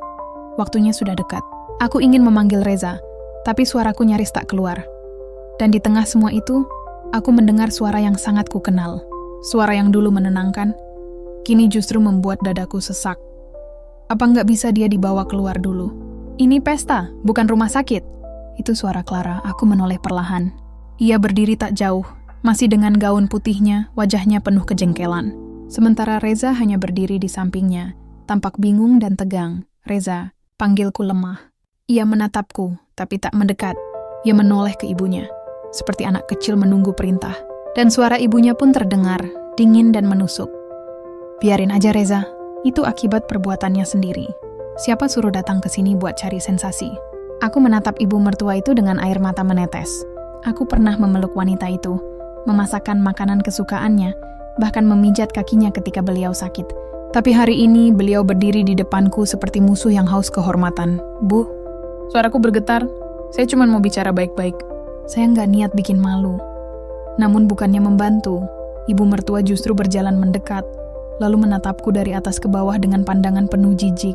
waktunya sudah dekat. Aku ingin memanggil Reza, tapi suaraku nyaris tak keluar. Dan di tengah semua itu, aku mendengar suara yang sangat kukenal. Suara yang dulu menenangkan, kini justru membuat dadaku sesak. Apa nggak bisa dia dibawa keluar dulu? Ini pesta, bukan rumah sakit. Itu suara Clara, aku menoleh perlahan. Ia berdiri tak jauh, masih dengan gaun putihnya, wajahnya penuh kejengkelan. Sementara Reza hanya berdiri di sampingnya, tampak bingung dan tegang. Reza, panggilku lemah. Ia menatapku, tapi tak mendekat. Ia menoleh ke ibunya, seperti anak kecil menunggu perintah. Dan suara ibunya pun terdengar, dingin dan menusuk. Biarin aja Reza, itu akibat perbuatannya sendiri. Siapa suruh datang ke sini buat cari sensasi? Aku menatap ibu mertua itu dengan air mata menetes. Aku pernah memeluk wanita itu, memasakkan makanan kesukaannya, bahkan memijat kakinya ketika beliau sakit. Tapi hari ini beliau berdiri di depanku seperti musuh yang haus kehormatan. Bu, suaraku bergetar. Saya cuma mau bicara baik-baik. Saya nggak niat bikin malu. Namun bukannya membantu, ibu mertua justru berjalan mendekat, lalu menatapku dari atas ke bawah dengan pandangan penuh jijik.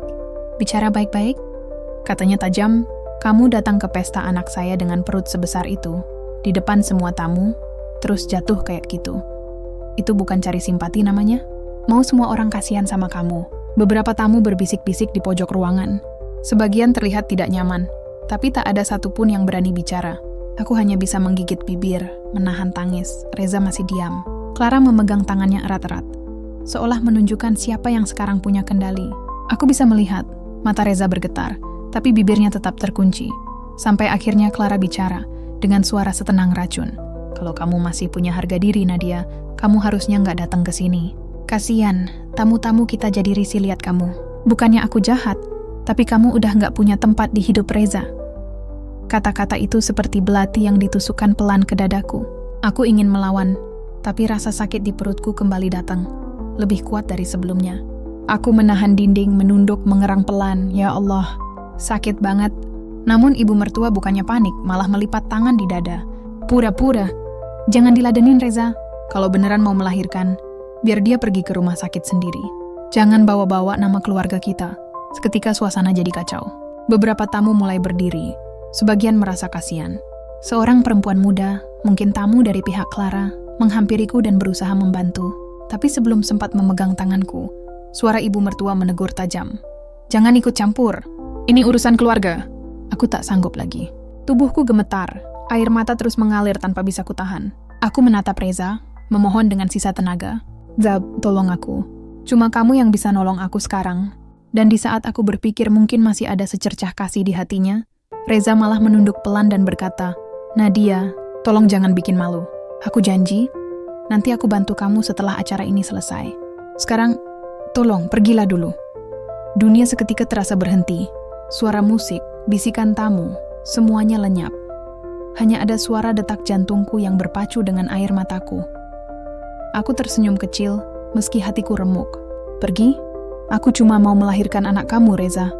Bicara baik-baik? Katanya tajam, kamu datang ke pesta anak saya dengan perut sebesar itu, di depan semua tamu, terus jatuh kayak gitu. Itu bukan cari simpati namanya? Mau semua orang kasihan sama kamu. Beberapa tamu berbisik-bisik di pojok ruangan. Sebagian terlihat tidak nyaman, tapi tak ada satupun yang berani bicara. Aku hanya bisa menggigit bibir, menahan tangis. Reza masih diam. Clara memegang tangannya erat-erat, seolah menunjukkan siapa yang sekarang punya kendali. Aku bisa melihat, mata Reza bergetar, tapi bibirnya tetap terkunci. Sampai akhirnya Clara bicara, dengan suara setenang racun. Kalau kamu masih punya harga diri, Nadia, kamu harusnya nggak datang ke sini. Kasian, tamu-tamu kita jadi risih lihat kamu. Bukannya aku jahat, tapi kamu udah nggak punya tempat di hidup Reza. Kata-kata itu seperti belati yang ditusukkan pelan ke dadaku. Aku ingin melawan, tapi rasa sakit di perutku kembali datang. Lebih kuat dari sebelumnya. Aku menahan dinding, menunduk, mengerang pelan. Ya Allah, sakit banget. Namun ibu mertua bukannya panik, malah melipat tangan di dada. Pura-pura. Jangan diladenin Reza. Kalau beneran mau melahirkan, biar dia pergi ke rumah sakit sendiri. Jangan bawa-bawa nama keluarga kita. Seketika suasana jadi kacau. Beberapa tamu mulai berdiri. Sebagian merasa kasihan. Seorang perempuan muda, mungkin tamu dari pihak Clara, menghampiriku dan berusaha membantu. Tapi sebelum sempat memegang tanganku, suara ibu mertua menegur tajam. Jangan ikut campur. Ini urusan keluarga. Aku tak sanggup lagi. Tubuhku gemetar. Air mata terus mengalir tanpa bisa kutahan. Aku menatap Reza, memohon dengan sisa tenaga. Zab, tolong aku. Cuma kamu yang bisa nolong aku sekarang. Dan di saat aku berpikir mungkin masih ada secercah kasih di hatinya, Reza malah menunduk pelan dan berkata, Nadia, tolong jangan bikin malu. Aku janji, nanti aku bantu kamu setelah acara ini selesai. Sekarang, tolong pergilah dulu. Dunia seketika terasa berhenti. Suara musik, bisikan tamu, semuanya lenyap. Hanya ada suara detak jantungku yang berpacu dengan air mataku. Aku tersenyum kecil, meski hatiku remuk. Pergi? Aku cuma mau melahirkan anak kamu, Reza.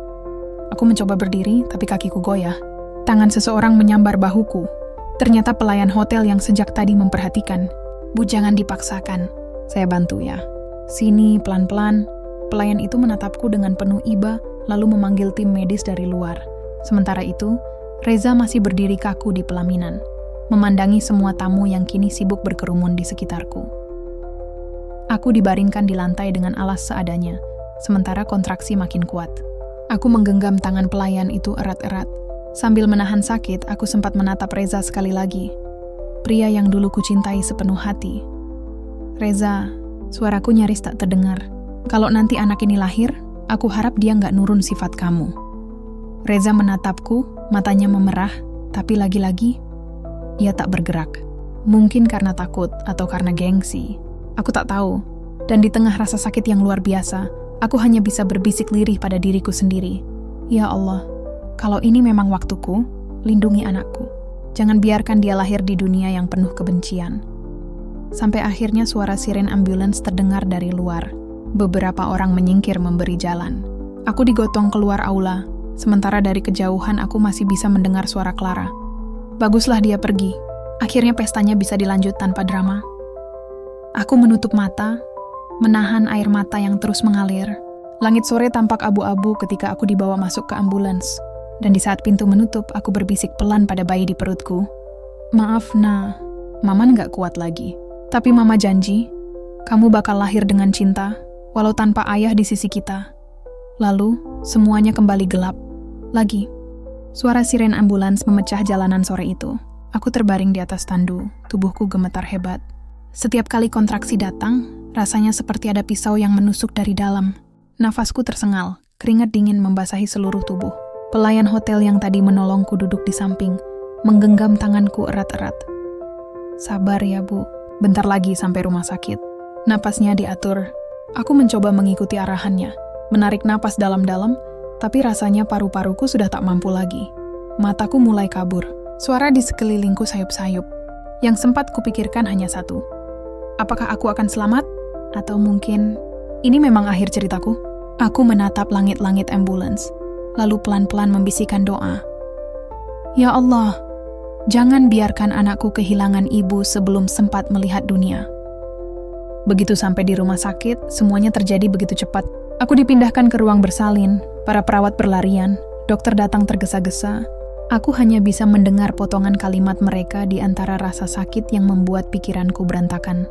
Aku mencoba berdiri, tapi kakiku goyah. Tangan seseorang menyambar bahuku. Ternyata pelayan hotel yang sejak tadi memperhatikan. Bu, jangan dipaksakan. Saya bantu ya. Sini, pelan-pelan. Pelayan itu menatapku dengan penuh iba, lalu memanggil tim medis dari luar. Sementara itu, Reza masih berdiri kaku di pelaminan, memandangi semua tamu yang kini sibuk berkerumun di sekitarku. Aku dibaringkan di lantai dengan alas seadanya, sementara kontraksi makin kuat. Aku menggenggam tangan pelayan itu erat-erat. Sambil menahan sakit, aku sempat menatap Reza sekali lagi. Pria yang dulu kucintai sepenuh hati. Reza, suaraku nyaris tak terdengar. Kalau nanti anak ini lahir, aku harap dia nggak nurun sifat kamu. Reza menatapku, matanya memerah, tapi lagi-lagi, ia tak bergerak. Mungkin karena takut atau karena gengsi. Aku tak tahu. Dan di tengah rasa sakit yang luar biasa, aku hanya bisa berbisik lirih pada diriku sendiri. Ya Allah, kalau ini memang waktuku, lindungi anakku. Jangan biarkan dia lahir di dunia yang penuh kebencian. Sampai akhirnya suara siren ambulans terdengar dari luar. Beberapa orang menyingkir memberi jalan. Aku digotong keluar aula. Sementara dari kejauhan aku masih bisa mendengar suara Clara. Baguslah dia pergi. Akhirnya pestanya bisa dilanjut tanpa drama. Aku menutup mata, menahan air mata yang terus mengalir. Langit sore tampak abu-abu ketika aku dibawa masuk ke ambulans. Dan di saat pintu menutup, aku berbisik pelan pada bayi di perutku. Maaf, Nah. Maman gak kuat lagi. Tapi Mama janji, kamu bakal lahir dengan cinta, walau tanpa ayah di sisi kita. Lalu, semuanya kembali gelap. Lagi, suara siren ambulans memecah jalanan sore itu. Aku terbaring di atas tandu, tubuhku gemetar hebat. Setiap kali kontraksi datang, rasanya seperti ada pisau yang menusuk dari dalam. Nafasku tersengal, keringat dingin membasahi seluruh tubuh. Pelayan hotel yang tadi menolongku duduk di samping, menggenggam tanganku erat-erat. Sabar ya, Bu. Bentar lagi sampai rumah sakit. Napasnya diatur. Aku mencoba mengikuti arahannya, menarik napas dalam-dalam, tapi rasanya paru-paruku sudah tak mampu lagi. Mataku mulai kabur. Suara di sekelilingku sayup-sayup. Yang sempat kupikirkan hanya satu. Apakah aku akan selamat? Atau mungkin ini memang akhir ceritaku? Aku menatap langit-langit ambulans, lalu pelan-pelan membisikkan doa. Ya Allah, jangan biarkan anakku kehilangan ibu sebelum sempat melihat dunia. Begitu sampai di rumah sakit, semuanya terjadi begitu cepat. Aku dipindahkan ke ruang bersalin, para perawat berlarian, dokter datang tergesa-gesa. Aku hanya bisa mendengar potongan kalimat mereka di antara rasa sakit yang membuat pikiranku berantakan.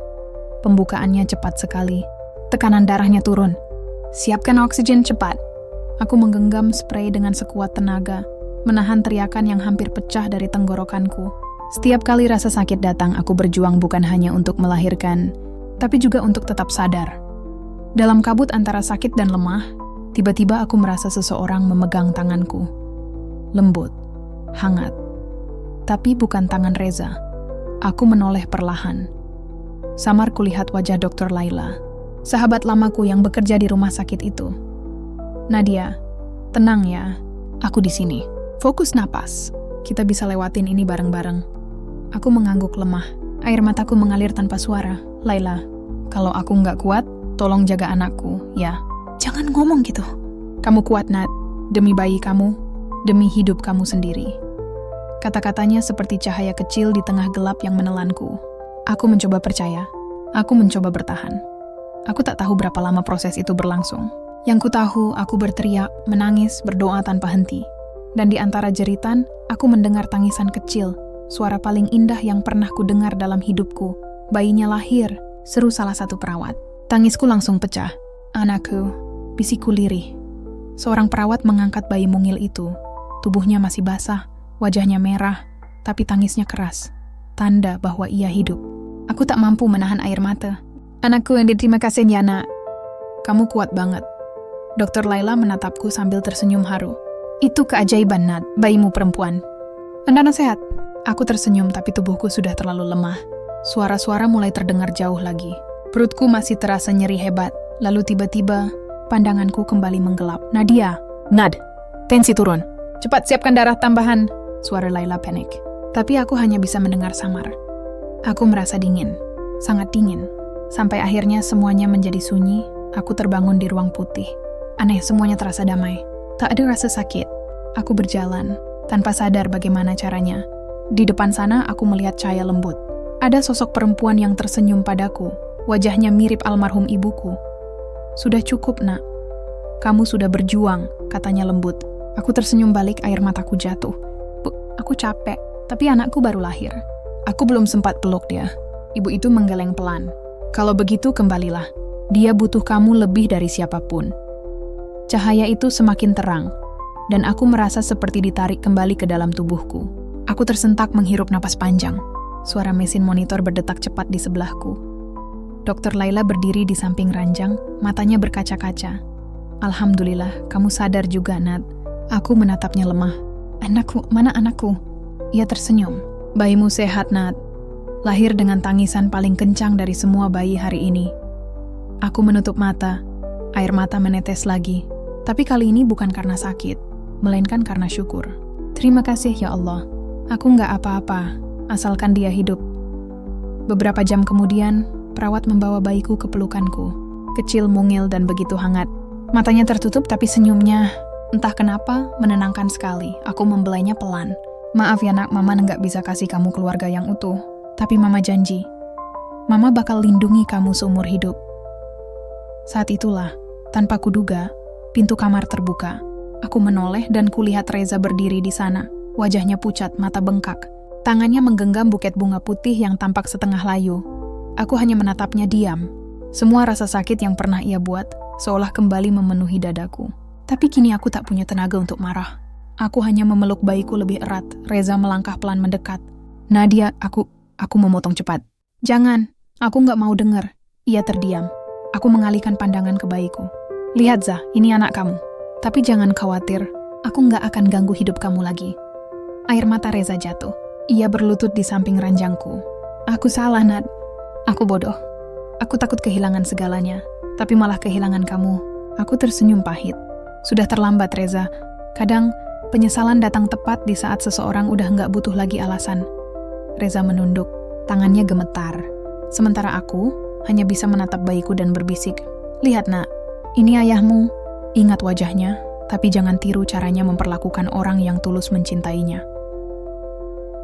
Pembukaannya cepat sekali. Tekanan darahnya turun. Siapkan oksigen cepat. Aku menggenggam spray dengan sekuat tenaga, menahan teriakan yang hampir pecah dari tenggorokanku. Setiap kali rasa sakit datang, aku berjuang bukan hanya untuk melahirkan, tapi juga untuk tetap sadar. Dalam kabut antara sakit dan lemah, tiba-tiba aku merasa seseorang memegang tanganku. Lembut, hangat. Tapi bukan tangan Reza. Aku menoleh perlahan. Samar kulihat wajah Dr. Laila, sahabat lamaku yang bekerja di rumah sakit itu. Nadia, tenang ya. Aku di sini. Fokus napas. Kita bisa lewatin ini bareng-bareng. Aku mengangguk lemah. Air mataku mengalir tanpa suara. Laila, kalau aku nggak kuat, tolong jaga anakku, ya. Jangan ngomong gitu. Kamu kuat, Nat. Demi bayi kamu, demi hidup kamu sendiri. Kata-katanya seperti cahaya kecil di tengah gelap yang menelanku. Aku mencoba percaya. Aku mencoba bertahan. Aku tak tahu berapa lama proses itu berlangsung. Yang ku tahu, aku berteriak, menangis, berdoa tanpa henti. Dan di antara jeritan, aku mendengar tangisan kecil, suara paling indah yang pernah ku dengar dalam hidupku. Bayinya lahir, seru salah satu perawat. Tangisku langsung pecah. Anakku, bisikku lirih. Seorang perawat mengangkat bayi mungil itu. Tubuhnya masih basah, wajahnya merah, tapi tangisnya keras. Tanda bahwa ia hidup. Aku tak mampu menahan air mata. Anakku yang diterima kasihnya, Nak. Kamu kuat banget. Dr. Laila menatapku sambil tersenyum haru. Itu keajaiban, Nat, bayimu perempuan. Anda sehat? Aku tersenyum tapi tubuhku sudah terlalu lemah. Suara-suara mulai terdengar jauh lagi. Perutku masih terasa nyeri hebat. Lalu tiba-tiba, pandanganku kembali menggelap. Nadia, Nad, tensi turun. Cepat siapkan darah tambahan. Suara Laila panik. Tapi aku hanya bisa mendengar samar. Aku merasa dingin, sangat dingin. Sampai akhirnya semuanya menjadi sunyi, aku terbangun di ruang putih. Aneh, semuanya terasa damai. Tak ada rasa sakit. Aku berjalan, tanpa sadar bagaimana caranya. Di depan sana aku melihat cahaya lembut. Ada sosok perempuan yang tersenyum padaku. Wajahnya mirip almarhum ibuku. Sudah cukup, Nak. Kamu sudah berjuang, katanya lembut. Aku tersenyum balik, air mataku jatuh. Bu, aku capek, tapi anakku baru lahir. Aku belum sempat peluk dia. Ibu itu menggeleng pelan. Kalau begitu kembalilah. Dia butuh kamu lebih dari siapapun. Cahaya itu semakin terang, dan aku merasa seperti ditarik kembali ke dalam tubuhku. Aku tersentak menghirup napas panjang. Suara mesin monitor berdetak cepat di sebelahku. Dr. Laila berdiri di samping ranjang, matanya berkaca-kaca. Alhamdulillah, kamu sadar juga, Nat. Aku menatapnya lemah. Anakku, mana anakku? Ia tersenyum. Bayimu sehat, Nat. Lahir dengan tangisan paling kencang dari semua bayi hari ini. Aku menutup mata. Air mata menetes lagi. Tapi kali ini bukan karena sakit, melainkan karena syukur. Terima kasih ya Allah. Aku nggak apa-apa, asalkan dia hidup. Beberapa jam kemudian, perawat membawa bayiku ke pelukanku. Kecil, mungil, dan begitu hangat. Matanya tertutup tapi senyumnya, entah kenapa, menenangkan sekali. Aku membelainya pelan. Maaf ya nak, Mama nggak bisa kasih kamu keluarga yang utuh. Tapi Mama janji, Mama bakal lindungi kamu seumur hidup. Saat itulah, tanpa kuduga, pintu kamar terbuka. Aku menoleh dan kulihat Reza berdiri di sana. Wajahnya pucat, mata bengkak. Tangannya menggenggam buket bunga putih yang tampak setengah layu. Aku hanya menatapnya diam. Semua rasa sakit yang pernah ia buat, seolah kembali memenuhi dadaku. Tapi kini aku tak punya tenaga untuk marah. Aku hanya memeluk bayiku lebih erat. Reza melangkah pelan mendekat. Nadia, aku memotong cepat. Jangan, aku nggak mau dengar. Ia terdiam. Aku mengalihkan pandangan ke bayiku. Lihat Zah, ini anak kamu. Tapi jangan khawatir, aku nggak akan ganggu hidup kamu lagi. Air mata Reza jatuh. Ia berlutut di samping ranjangku. Aku salah, Nat. Aku bodoh. Aku takut kehilangan segalanya, tapi malah kehilangan kamu. Aku tersenyum pahit. Sudah terlambat, Reza. Kadang, penyesalan datang tepat di saat seseorang udah nggak butuh lagi alasan. Reza menunduk. Tangannya gemetar. Sementara aku hanya bisa menatap bayiku dan berbisik. Lihat, Nak. Ini ayahmu. Ingat wajahnya, tapi jangan tiru caranya memperlakukan orang yang tulus mencintainya.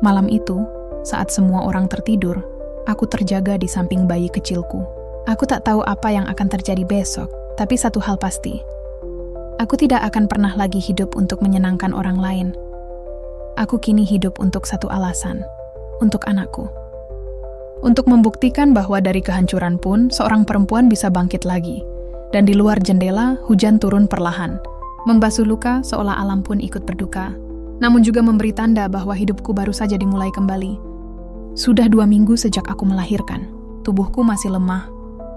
Malam itu, saat semua orang tertidur, aku terjaga di samping bayi kecilku. Aku tak tahu apa yang akan terjadi besok, tapi satu hal pasti. Aku tidak akan pernah lagi hidup untuk menyenangkan orang lain. Aku kini hidup untuk satu alasan, untuk anakku. Untuk membuktikan bahwa dari kehancuran pun, seorang perempuan bisa bangkit lagi. Dan di luar jendela, hujan turun perlahan, membasuh luka seolah alam pun ikut berduka. Namun juga memberi tanda bahwa hidupku baru saja dimulai kembali. Sudah 2 minggu sejak aku melahirkan. Tubuhku masih lemah,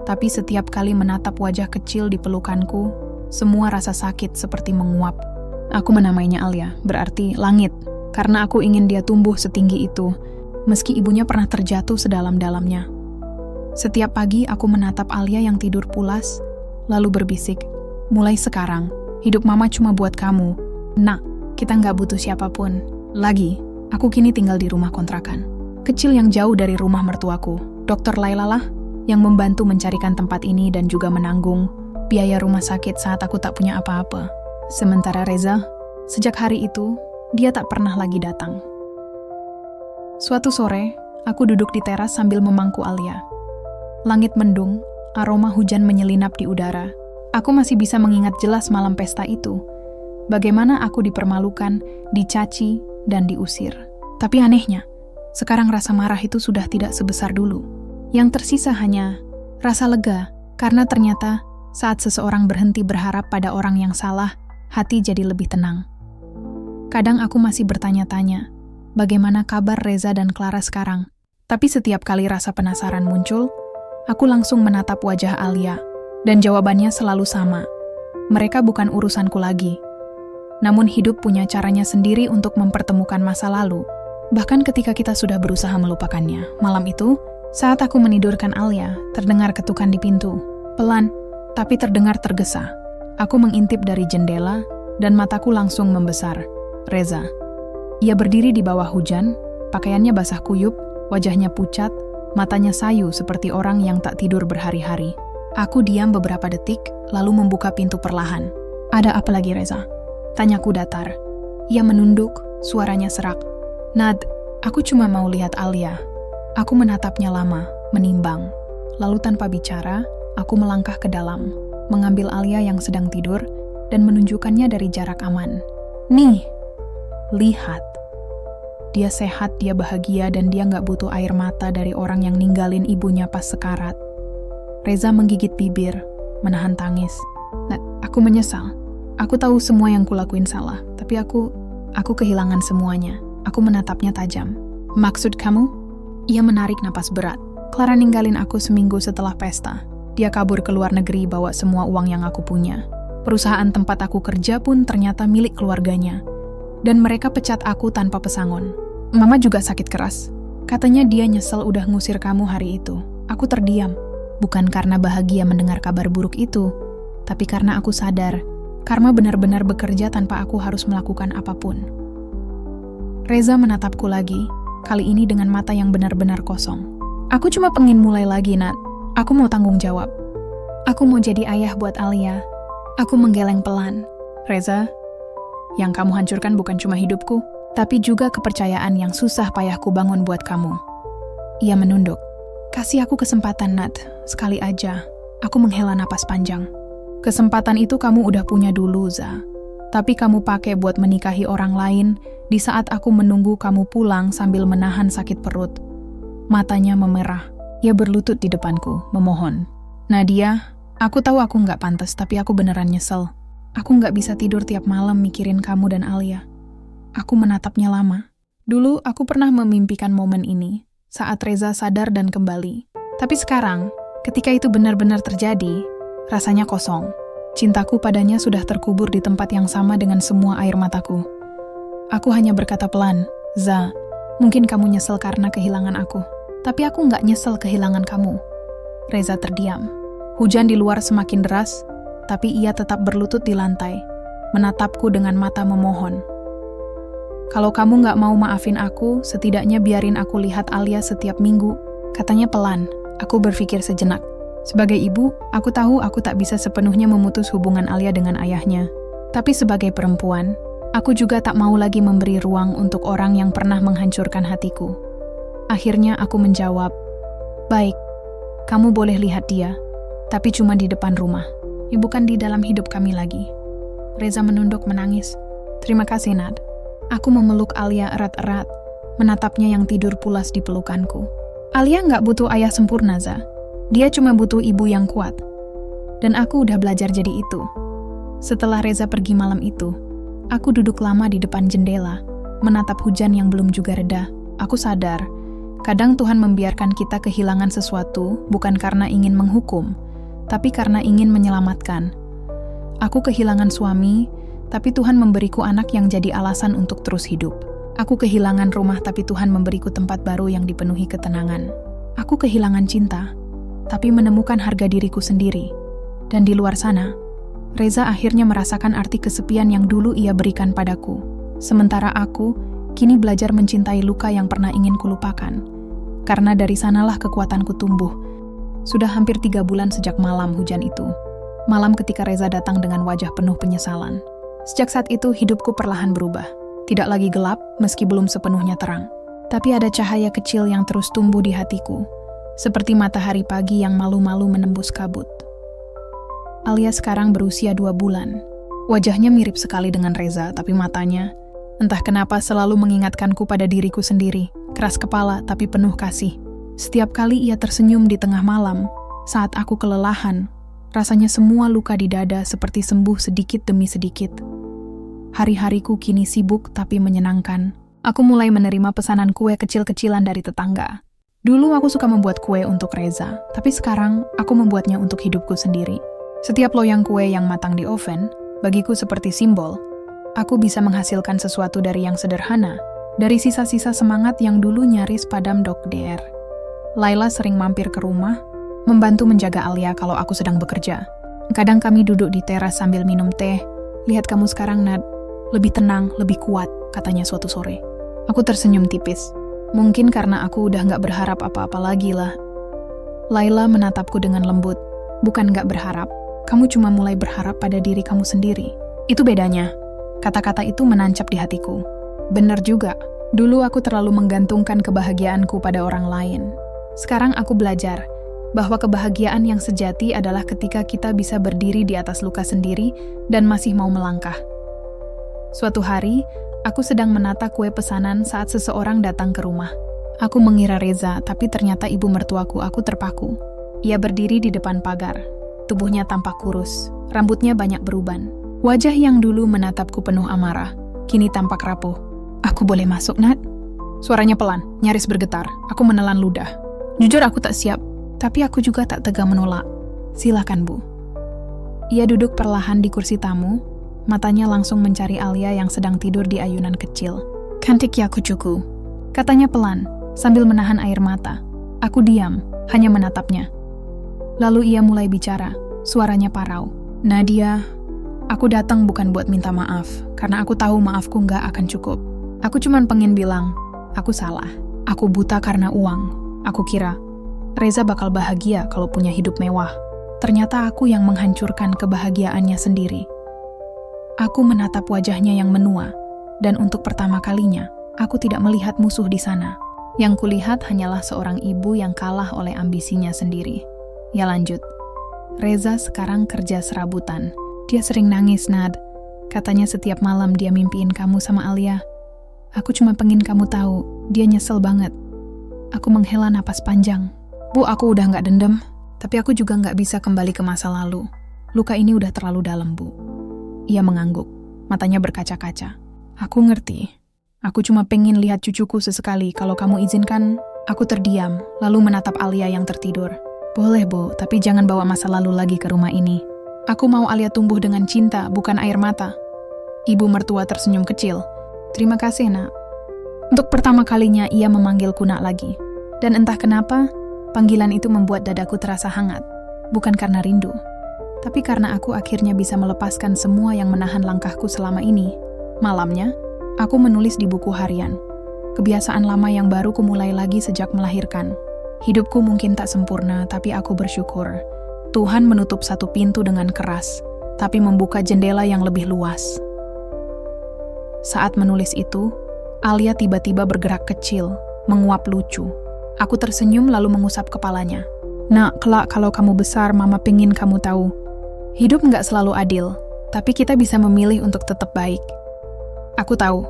tapi setiap kali menatap wajah kecil di pelukanku, semua rasa sakit seperti menguap. Aku menamainya Alia, berarti langit, karena aku ingin dia tumbuh setinggi itu, meski ibunya pernah terjatuh sedalam-dalamnya. Setiap pagi aku menatap Alia yang tidur pulas, lalu berbisik, mulai sekarang, hidup Mama cuma buat kamu. Nak, kita nggak butuh siapapun. Lagi, aku kini tinggal di rumah kontrakan. Kecil yang jauh dari rumah mertuaku. Dr. Laila lah yang membantu mencarikan tempat ini dan juga menanggung biaya rumah sakit saat aku tak punya apa-apa. Sementara Reza, sejak hari itu, dia tak pernah lagi datang. Suatu sore, aku duduk di teras sambil memangku Alia. Langit mendung, aroma hujan menyelinap di udara. Aku masih bisa mengingat jelas malam pesta itu. Bagaimana aku dipermalukan, dicaci, dan diusir. Tapi anehnya, sekarang rasa marah itu sudah tidak sebesar dulu. Yang tersisa hanya rasa lega, karena ternyata saat seseorang berhenti berharap pada orang yang salah, hati jadi lebih tenang. Kadang aku masih bertanya-tanya, bagaimana kabar Reza dan Clara sekarang? Tapi setiap kali rasa penasaran muncul, aku langsung menatap wajah Alia, dan jawabannya selalu sama. Mereka bukan urusanku lagi. Namun hidup punya caranya sendiri untuk mempertemukan masa lalu, bahkan ketika kita sudah berusaha melupakannya. Malam itu, saat aku menidurkan Alia, terdengar ketukan di pintu. Pelan, tapi terdengar tergesa. Aku mengintip dari jendela, dan mataku langsung membesar. Reza. Ia berdiri di bawah hujan, pakaiannya basah kuyup, wajahnya pucat, matanya sayu seperti orang yang tak tidur berhari-hari. Aku diam beberapa detik, lalu membuka pintu perlahan. Ada apa lagi, Reza? Tanyaku datar. Ia menunduk, suaranya serak. Nad, aku cuma mau lihat Alia. Aku menatapnya lama, menimbang. Lalu tanpa bicara, aku melangkah ke dalam, mengambil Alia yang sedang tidur, dan menunjukkannya dari jarak aman. Nih, lihat. Dia sehat, dia bahagia, dan dia nggak butuh air mata dari orang yang ninggalin ibunya pas sekarat. Reza menggigit bibir, menahan tangis. Nah, aku menyesal. Aku tahu semua yang kulakuin salah, tapi aku kehilangan semuanya. Aku menatapnya tajam. Maksud kamu? Ia menarik napas berat. Clara ninggalin aku seminggu setelah pesta. Dia kabur ke luar negeri bawa semua uang yang aku punya. Perusahaan tempat aku kerja pun ternyata milik keluarganya. Dan mereka pecat aku tanpa pesangon. Mama juga sakit keras. Katanya dia nyesel udah ngusir kamu hari itu. Aku terdiam. Bukan karena bahagia mendengar kabar buruk itu, tapi karena aku sadar, karma benar-benar bekerja tanpa aku harus melakukan apapun. Reza menatapku lagi, kali ini dengan mata yang benar-benar kosong. Aku cuma pengen mulai lagi, Nat. Aku mau tanggung jawab. Aku mau jadi ayah buat Alia. Aku menggeleng pelan. Reza, yang kamu hancurkan bukan cuma hidupku, tapi juga kepercayaan yang susah payahku bangun buat kamu. Ia menunduk. Kasih aku kesempatan, Nat. Sekali aja. Aku menghela napas panjang. Kesempatan itu kamu udah punya dulu, Za. Tapi kamu pakai buat menikahi orang lain di saat aku menunggu kamu pulang sambil menahan sakit perut. Matanya memerah. Ia berlutut di depanku, memohon. Nadia, aku tahu aku nggak pantas, tapi aku beneran nyesel. Aku nggak bisa tidur tiap malam mikirin kamu dan Alia. Aku menatapnya lama. Dulu aku pernah memimpikan momen ini, saat Reza sadar dan kembali. Tapi sekarang, ketika itu benar-benar terjadi, rasanya kosong. Cintaku padanya sudah terkubur di tempat yang sama dengan semua air mataku. Aku hanya berkata pelan, Za, mungkin kamu nyesel karena kehilangan aku. Tapi aku nggak nyesel kehilangan kamu. Reza terdiam. Hujan di luar semakin deras, tapi ia tetap berlutut di lantai, menatapku dengan mata memohon. Kalau kamu nggak mau maafin aku, setidaknya biarin aku lihat Alia setiap minggu, katanya pelan. Aku berpikir sejenak. Sebagai ibu, aku tahu aku tak bisa sepenuhnya memutus hubungan Alia dengan ayahnya. Tapi sebagai perempuan, aku juga tak mau lagi memberi ruang untuk orang yang pernah menghancurkan hatiku. Akhirnya aku menjawab, baik, kamu boleh lihat dia, tapi cuma di depan rumah. Bukan di dalam hidup kami lagi. Reza menunduk menangis. Terima kasih, Nad. Aku memeluk Alia erat-erat, menatapnya yang tidur pulas di pelukanku. Alia nggak butuh ayah sempurna, Za. Dia cuma butuh ibu yang kuat. Dan aku udah belajar jadi itu. Setelah Reza pergi malam itu, aku duduk lama di depan jendela, menatap hujan yang belum juga reda. Aku sadar, kadang Tuhan membiarkan kita kehilangan sesuatu bukan karena ingin menghukum, tapi karena ingin menyelamatkan. Aku kehilangan suami, tapi Tuhan memberiku anak yang jadi alasan untuk terus hidup. Aku kehilangan rumah, tapi Tuhan memberiku tempat baru yang dipenuhi ketenangan. Aku kehilangan cinta, tapi menemukan harga diriku sendiri. Dan di luar sana, Reza akhirnya merasakan arti kesepian yang dulu ia berikan padaku. Sementara aku, kini belajar mencintai luka yang pernah ingin kulupakan. Karena dari sanalah kekuatanku tumbuh. Sudah hampir 3 bulan sejak malam hujan itu. Malam ketika Reza datang dengan wajah penuh penyesalan. Sejak saat itu hidupku perlahan berubah. Tidak lagi gelap meski belum sepenuhnya terang. Tapi ada cahaya kecil yang terus tumbuh di hatiku. Seperti matahari pagi yang malu-malu menembus kabut. Alia sekarang berusia 2 bulan. Wajahnya mirip sekali dengan Reza, tapi matanya, entah kenapa selalu mengingatkanku pada diriku sendiri. Keras kepala tapi penuh kasih. Setiap kali ia tersenyum di tengah malam, saat aku kelelahan, rasanya semua luka di dada seperti sembuh sedikit demi sedikit. Hari-hariku kini sibuk tapi menyenangkan. Aku mulai menerima pesanan kue kecil-kecilan dari tetangga. Dulu aku suka membuat kue untuk Reza, tapi sekarang aku membuatnya untuk hidupku sendiri. Setiap loyang kue yang matang di oven, bagiku seperti simbol. Aku bisa menghasilkan sesuatu dari yang sederhana, dari sisa-sisa semangat yang dulu nyaris padam dokter. Laila sering mampir ke rumah, membantu menjaga Alia kalau aku sedang bekerja. Kadang kami duduk di teras sambil minum teh. Lihat kamu sekarang, Nad. Lebih tenang, lebih kuat, katanya suatu sore. Aku tersenyum tipis. Mungkin karena aku udah gak berharap apa-apa lagi lah. Laila menatapku dengan lembut. Bukan gak berharap, kamu cuma mulai berharap pada diri kamu sendiri. Itu bedanya. Kata-kata itu menancap di hatiku. Bener juga, dulu aku terlalu menggantungkan kebahagiaanku pada orang lain. Sekarang aku belajar bahwa kebahagiaan yang sejati adalah ketika kita bisa berdiri di atas luka sendiri dan masih mau melangkah. Suatu hari, aku sedang menata kue pesanan saat seseorang datang ke rumah. Aku mengira Reza, tapi ternyata ibu mertuaku. Aku terpaku. Ia berdiri di depan pagar. Tubuhnya tampak kurus, rambutnya banyak beruban. Wajah yang dulu menatapku penuh amarah, kini tampak rapuh. "Aku boleh masuk, Nat?" Suaranya pelan, nyaris bergetar. Aku menelan ludah. Jujur aku tak siap, tapi aku juga tak tega menolak. "Silakan, Bu." Ia duduk perlahan di kursi tamu, matanya langsung mencari Alia yang sedang tidur di ayunan kecil. "Cantik ya cucuku," katanya pelan, sambil menahan air mata. Aku diam, hanya menatapnya. Lalu ia mulai bicara, suaranya parau. "Nadia, aku datang bukan buat minta maaf, karena aku tahu maafku nggak akan cukup. Aku cuma pengen bilang, aku salah. Aku buta karena uang. Aku kira Reza bakal bahagia kalau punya hidup mewah. Ternyata aku yang menghancurkan kebahagiaannya sendiri." Aku menatap wajahnya yang menua, dan untuk pertama kalinya, aku tidak melihat musuh di sana. Yang kulihat hanyalah seorang ibu yang kalah oleh ambisinya sendiri. Ia lanjut, "Reza sekarang kerja serabutan. Dia sering nangis, Nad. Katanya setiap malam dia mimpiin kamu sama Alia. Aku cuma pengen kamu tahu, dia nyesel banget." Aku menghela napas panjang. "Bu, aku udah gak dendam, tapi aku juga gak bisa kembali ke masa lalu. Luka ini udah terlalu dalam, Bu." Ia mengangguk, matanya berkaca-kaca. "Aku ngerti. Aku cuma pengen lihat cucuku sesekali. Kalau kamu izinkan." Aku terdiam, lalu menatap Alia yang tertidur. "Boleh, Bu, tapi jangan bawa masa lalu lagi ke rumah ini. Aku mau Alia tumbuh dengan cinta, bukan air mata." Ibu mertua tersenyum kecil. "Terima kasih, Nak." Untuk pertama kalinya ia memanggilku Nak lagi. Dan entah kenapa, panggilan itu membuat dadaku terasa hangat. Bukan karena rindu, tapi karena aku akhirnya bisa melepaskan semua yang menahan langkahku selama ini. Malamnya, aku menulis di buku harian. Kebiasaan lama yang baru kumulai lagi sejak melahirkan. Hidupku mungkin tak sempurna, tapi aku bersyukur. Tuhan menutup satu pintu dengan keras, tapi membuka jendela yang lebih luas. Saat menulis itu, Alia tiba-tiba bergerak kecil, menguap lucu. Aku tersenyum lalu mengusap kepalanya. "Nak, kelak kalau kamu besar, Mama pengen kamu tahu. Hidup nggak selalu adil, tapi kita bisa memilih untuk tetap baik." Aku tahu,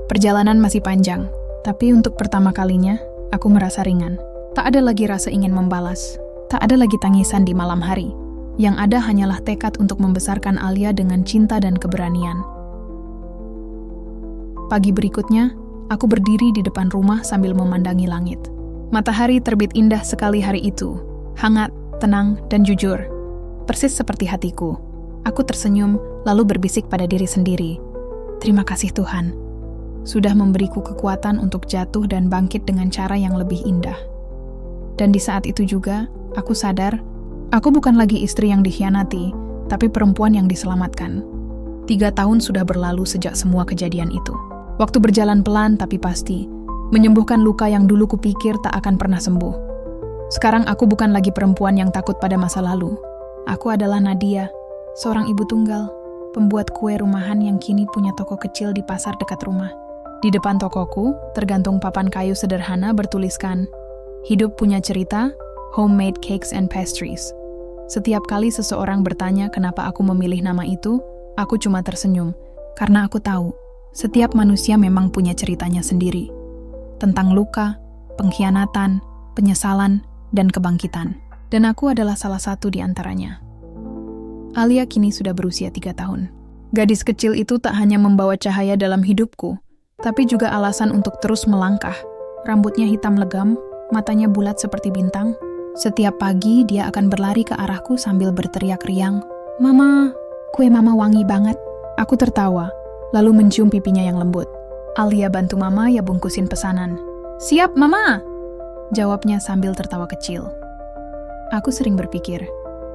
perjalanan masih panjang, tapi untuk pertama kalinya, aku merasa ringan. Tak ada lagi rasa ingin membalas, tak ada lagi tangisan di malam hari. Yang ada hanyalah tekad untuk membesarkan Alia dengan cinta dan keberanian. Pagi berikutnya, aku berdiri di depan rumah sambil memandangi langit. Matahari terbit indah sekali hari itu, hangat, tenang, dan jujur. Persis seperti hatiku. Aku tersenyum, lalu berbisik pada diri sendiri. "Terima kasih Tuhan, sudah memberiku kekuatan untuk jatuh dan bangkit dengan cara yang lebih indah." Dan di saat itu juga, aku sadar, aku bukan lagi istri yang dikhianati, tapi perempuan yang diselamatkan. 3 tahun sudah berlalu sejak semua kejadian itu. Waktu berjalan pelan tapi pasti, menyembuhkan luka yang dulu kupikir tak akan pernah sembuh. Sekarang aku bukan lagi perempuan yang takut pada masa lalu. Aku adalah Nadia, seorang ibu tunggal, pembuat kue rumahan yang kini punya toko kecil di pasar dekat rumah. Di depan tokoku, tergantung papan kayu sederhana bertuliskan, "Hidup punya cerita, homemade cakes and pastries." Setiap kali seseorang bertanya kenapa aku memilih nama itu, aku cuma tersenyum, karena aku tahu, setiap manusia memang punya ceritanya sendiri. Tentang luka, pengkhianatan, penyesalan, dan kebangkitan. Dan aku adalah salah satu di antaranya. Alia kini sudah berusia 3 tahun. Gadis kecil itu tak hanya membawa cahaya dalam hidupku, tapi juga alasan untuk terus melangkah. Rambutnya hitam legam, matanya bulat seperti bintang. Setiap pagi dia akan berlari ke arahku sambil berteriak riang, "Mama, kue Mama wangi banget." Aku tertawa, lalu mencium pipinya yang lembut. Alia bantu Mama ya bungkusin pesanan. "Siap, Mama!" jawabnya sambil tertawa kecil. Aku sering berpikir,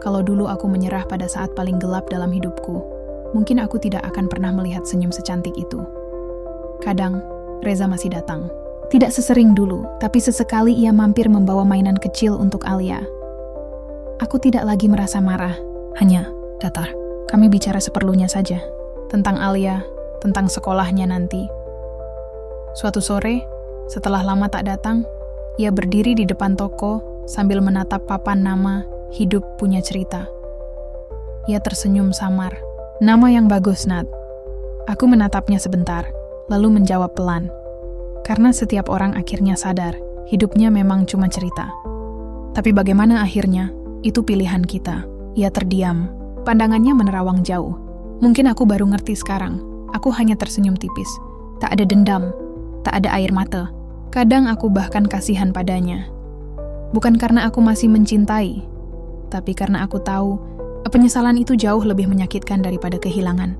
kalau dulu aku menyerah pada saat paling gelap dalam hidupku, mungkin aku tidak akan pernah melihat senyum secantik itu. Kadang, Reza masih datang. Tidak sesering dulu, tapi sesekali ia mampir membawa mainan kecil untuk Alia. Aku tidak lagi merasa marah, hanya datar. Kami bicara seperlunya saja, tentang Alia, tentang sekolahnya nanti. Suatu sore, setelah lama tak datang, ia berdiri di depan toko sambil menatap papan nama "Hidup Punya Cerita". Ia tersenyum samar. "Nama yang bagus, Nat. Aku menatapnya sebentar, lalu menjawab pelan. Karena setiap orang akhirnya sadar, hidupnya memang cuma cerita. Tapi bagaimana akhirnya? Itu pilihan kita. Ia terdiam. Pandangannya menerawang jauh. Mungkin aku baru ngerti sekarang. Aku hanya tersenyum tipis. Tak ada dendam. Tak ada air mata. Kadang aku bahkan kasihan padanya. Bukan karena aku masih mencintai, tapi karena aku tahu penyesalan itu jauh lebih menyakitkan daripada kehilangan.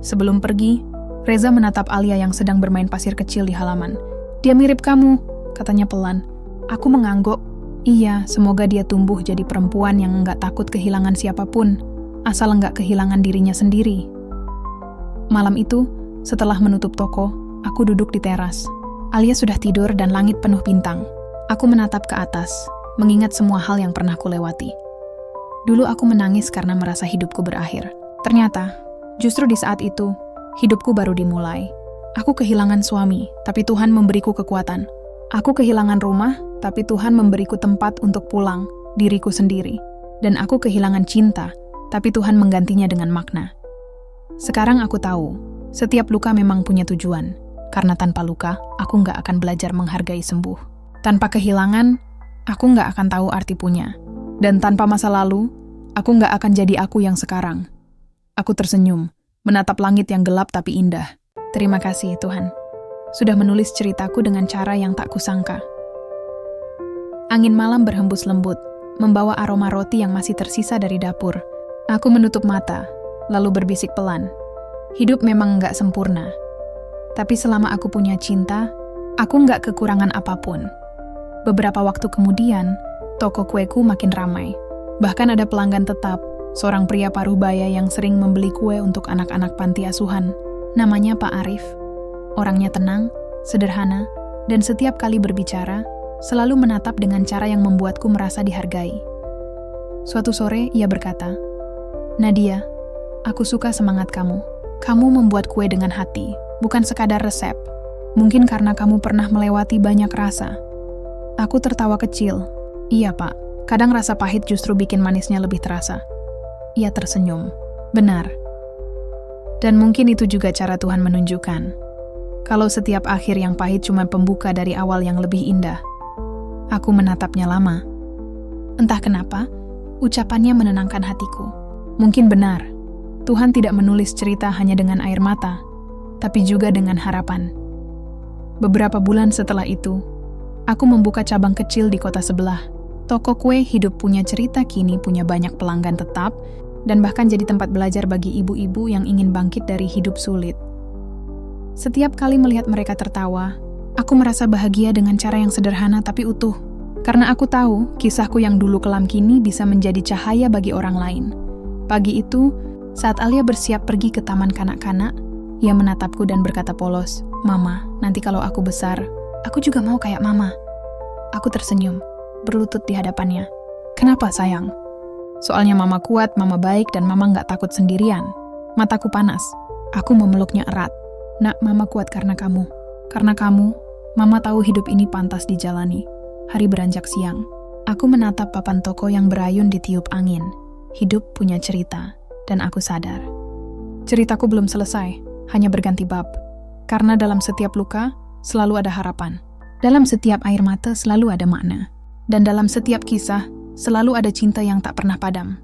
Sebelum pergi, Reza menatap Alia yang sedang bermain pasir kecil di halaman. "Dia mirip kamu," katanya pelan. Aku mengangguk. Iya, semoga dia tumbuh jadi perempuan yang enggak takut kehilangan siapapun, asal enggak kehilangan dirinya sendiri. Malam itu, setelah menutup toko, aku duduk di teras. Alia sudah tidur dan langit penuh bintang. Aku menatap ke atas, mengingat semua hal yang pernah kulewati. Dulu aku menangis karena merasa hidupku berakhir. Ternyata, justru di saat itu, hidupku baru dimulai. Aku kehilangan suami, tapi Tuhan memberiku kekuatan. Aku kehilangan rumah, tapi Tuhan memberiku tempat untuk pulang, diriku sendiri. Dan aku kehilangan cinta, tapi Tuhan menggantinya dengan makna. Sekarang aku tahu, setiap luka memang punya tujuan. Karena tanpa luka, aku nggak akan belajar menghargai sembuh. Tanpa kehilangan, aku nggak akan tahu arti punya. Dan tanpa masa lalu, aku nggak akan jadi aku yang sekarang. Aku tersenyum, menatap langit yang gelap tapi indah. Terima kasih Tuhan, sudah menulis ceritaku dengan cara yang tak kusangka. Angin malam berhembus lembut, membawa aroma roti yang masih tersisa dari dapur. Aku menutup mata, lalu berbisik pelan. Hidup memang nggak sempurna. Tapi selama aku punya cinta, aku nggak kekurangan apapun. Beberapa waktu kemudian, toko kueku makin ramai. Bahkan ada pelanggan tetap, seorang pria paruh baya yang sering membeli kue untuk anak-anak panti asuhan. Namanya Pak Arif. Orangnya tenang, sederhana, dan setiap kali berbicara, selalu menatap dengan cara yang membuatku merasa dihargai. Suatu sore, ia berkata, "Nadia, aku suka semangat kamu. Kamu membuat kue dengan hati, bukan sekadar resep. Mungkin karena kamu pernah melewati banyak rasa." Aku tertawa kecil. "Iya, Pak. Kadang rasa pahit justru bikin manisnya lebih terasa." Ia tersenyum. "Benar. Dan mungkin itu juga cara Tuhan menunjukkan. Kalau setiap akhir yang pahit cuma pembuka dari awal yang lebih indah." Aku menatapnya lama. Entah kenapa, ucapannya menenangkan hatiku. Mungkin benar, Tuhan tidak menulis cerita hanya dengan air mata, tapi juga dengan harapan. Beberapa bulan setelah itu, aku membuka cabang kecil di kota sebelah. Toko kue Hidup Punya Cerita kini punya banyak pelanggan tetap, dan bahkan jadi tempat belajar bagi ibu-ibu yang ingin bangkit dari hidup sulit. Setiap kali melihat mereka tertawa, aku merasa bahagia dengan cara yang sederhana tapi utuh. Karena aku tahu, kisahku yang dulu kelam kini bisa menjadi cahaya bagi orang lain. Pagi itu, saat Alia bersiap pergi ke taman kanak-kanak, ia menatapku dan berkata polos, "Mama, nanti kalau aku besar, aku juga mau kayak Mama." Aku tersenyum, berlutut di hadapannya. "Kenapa sayang?" "Soalnya Mama kuat, Mama baik, dan Mama nggak takut sendirian." Mataku panas. Aku memeluknya erat. "Nak, Mama kuat karena kamu. Karena kamu, Mama tahu hidup ini pantas dijalani." Hari beranjak siang. Aku menatap papan toko yang berayun ditiup angin. Hidup punya cerita, dan aku sadar. Ceritaku belum selesai, hanya berganti bab. Karena dalam setiap luka, selalu ada harapan. Dalam setiap air mata selalu ada makna. Dan dalam setiap kisah, selalu ada cinta yang tak pernah padam.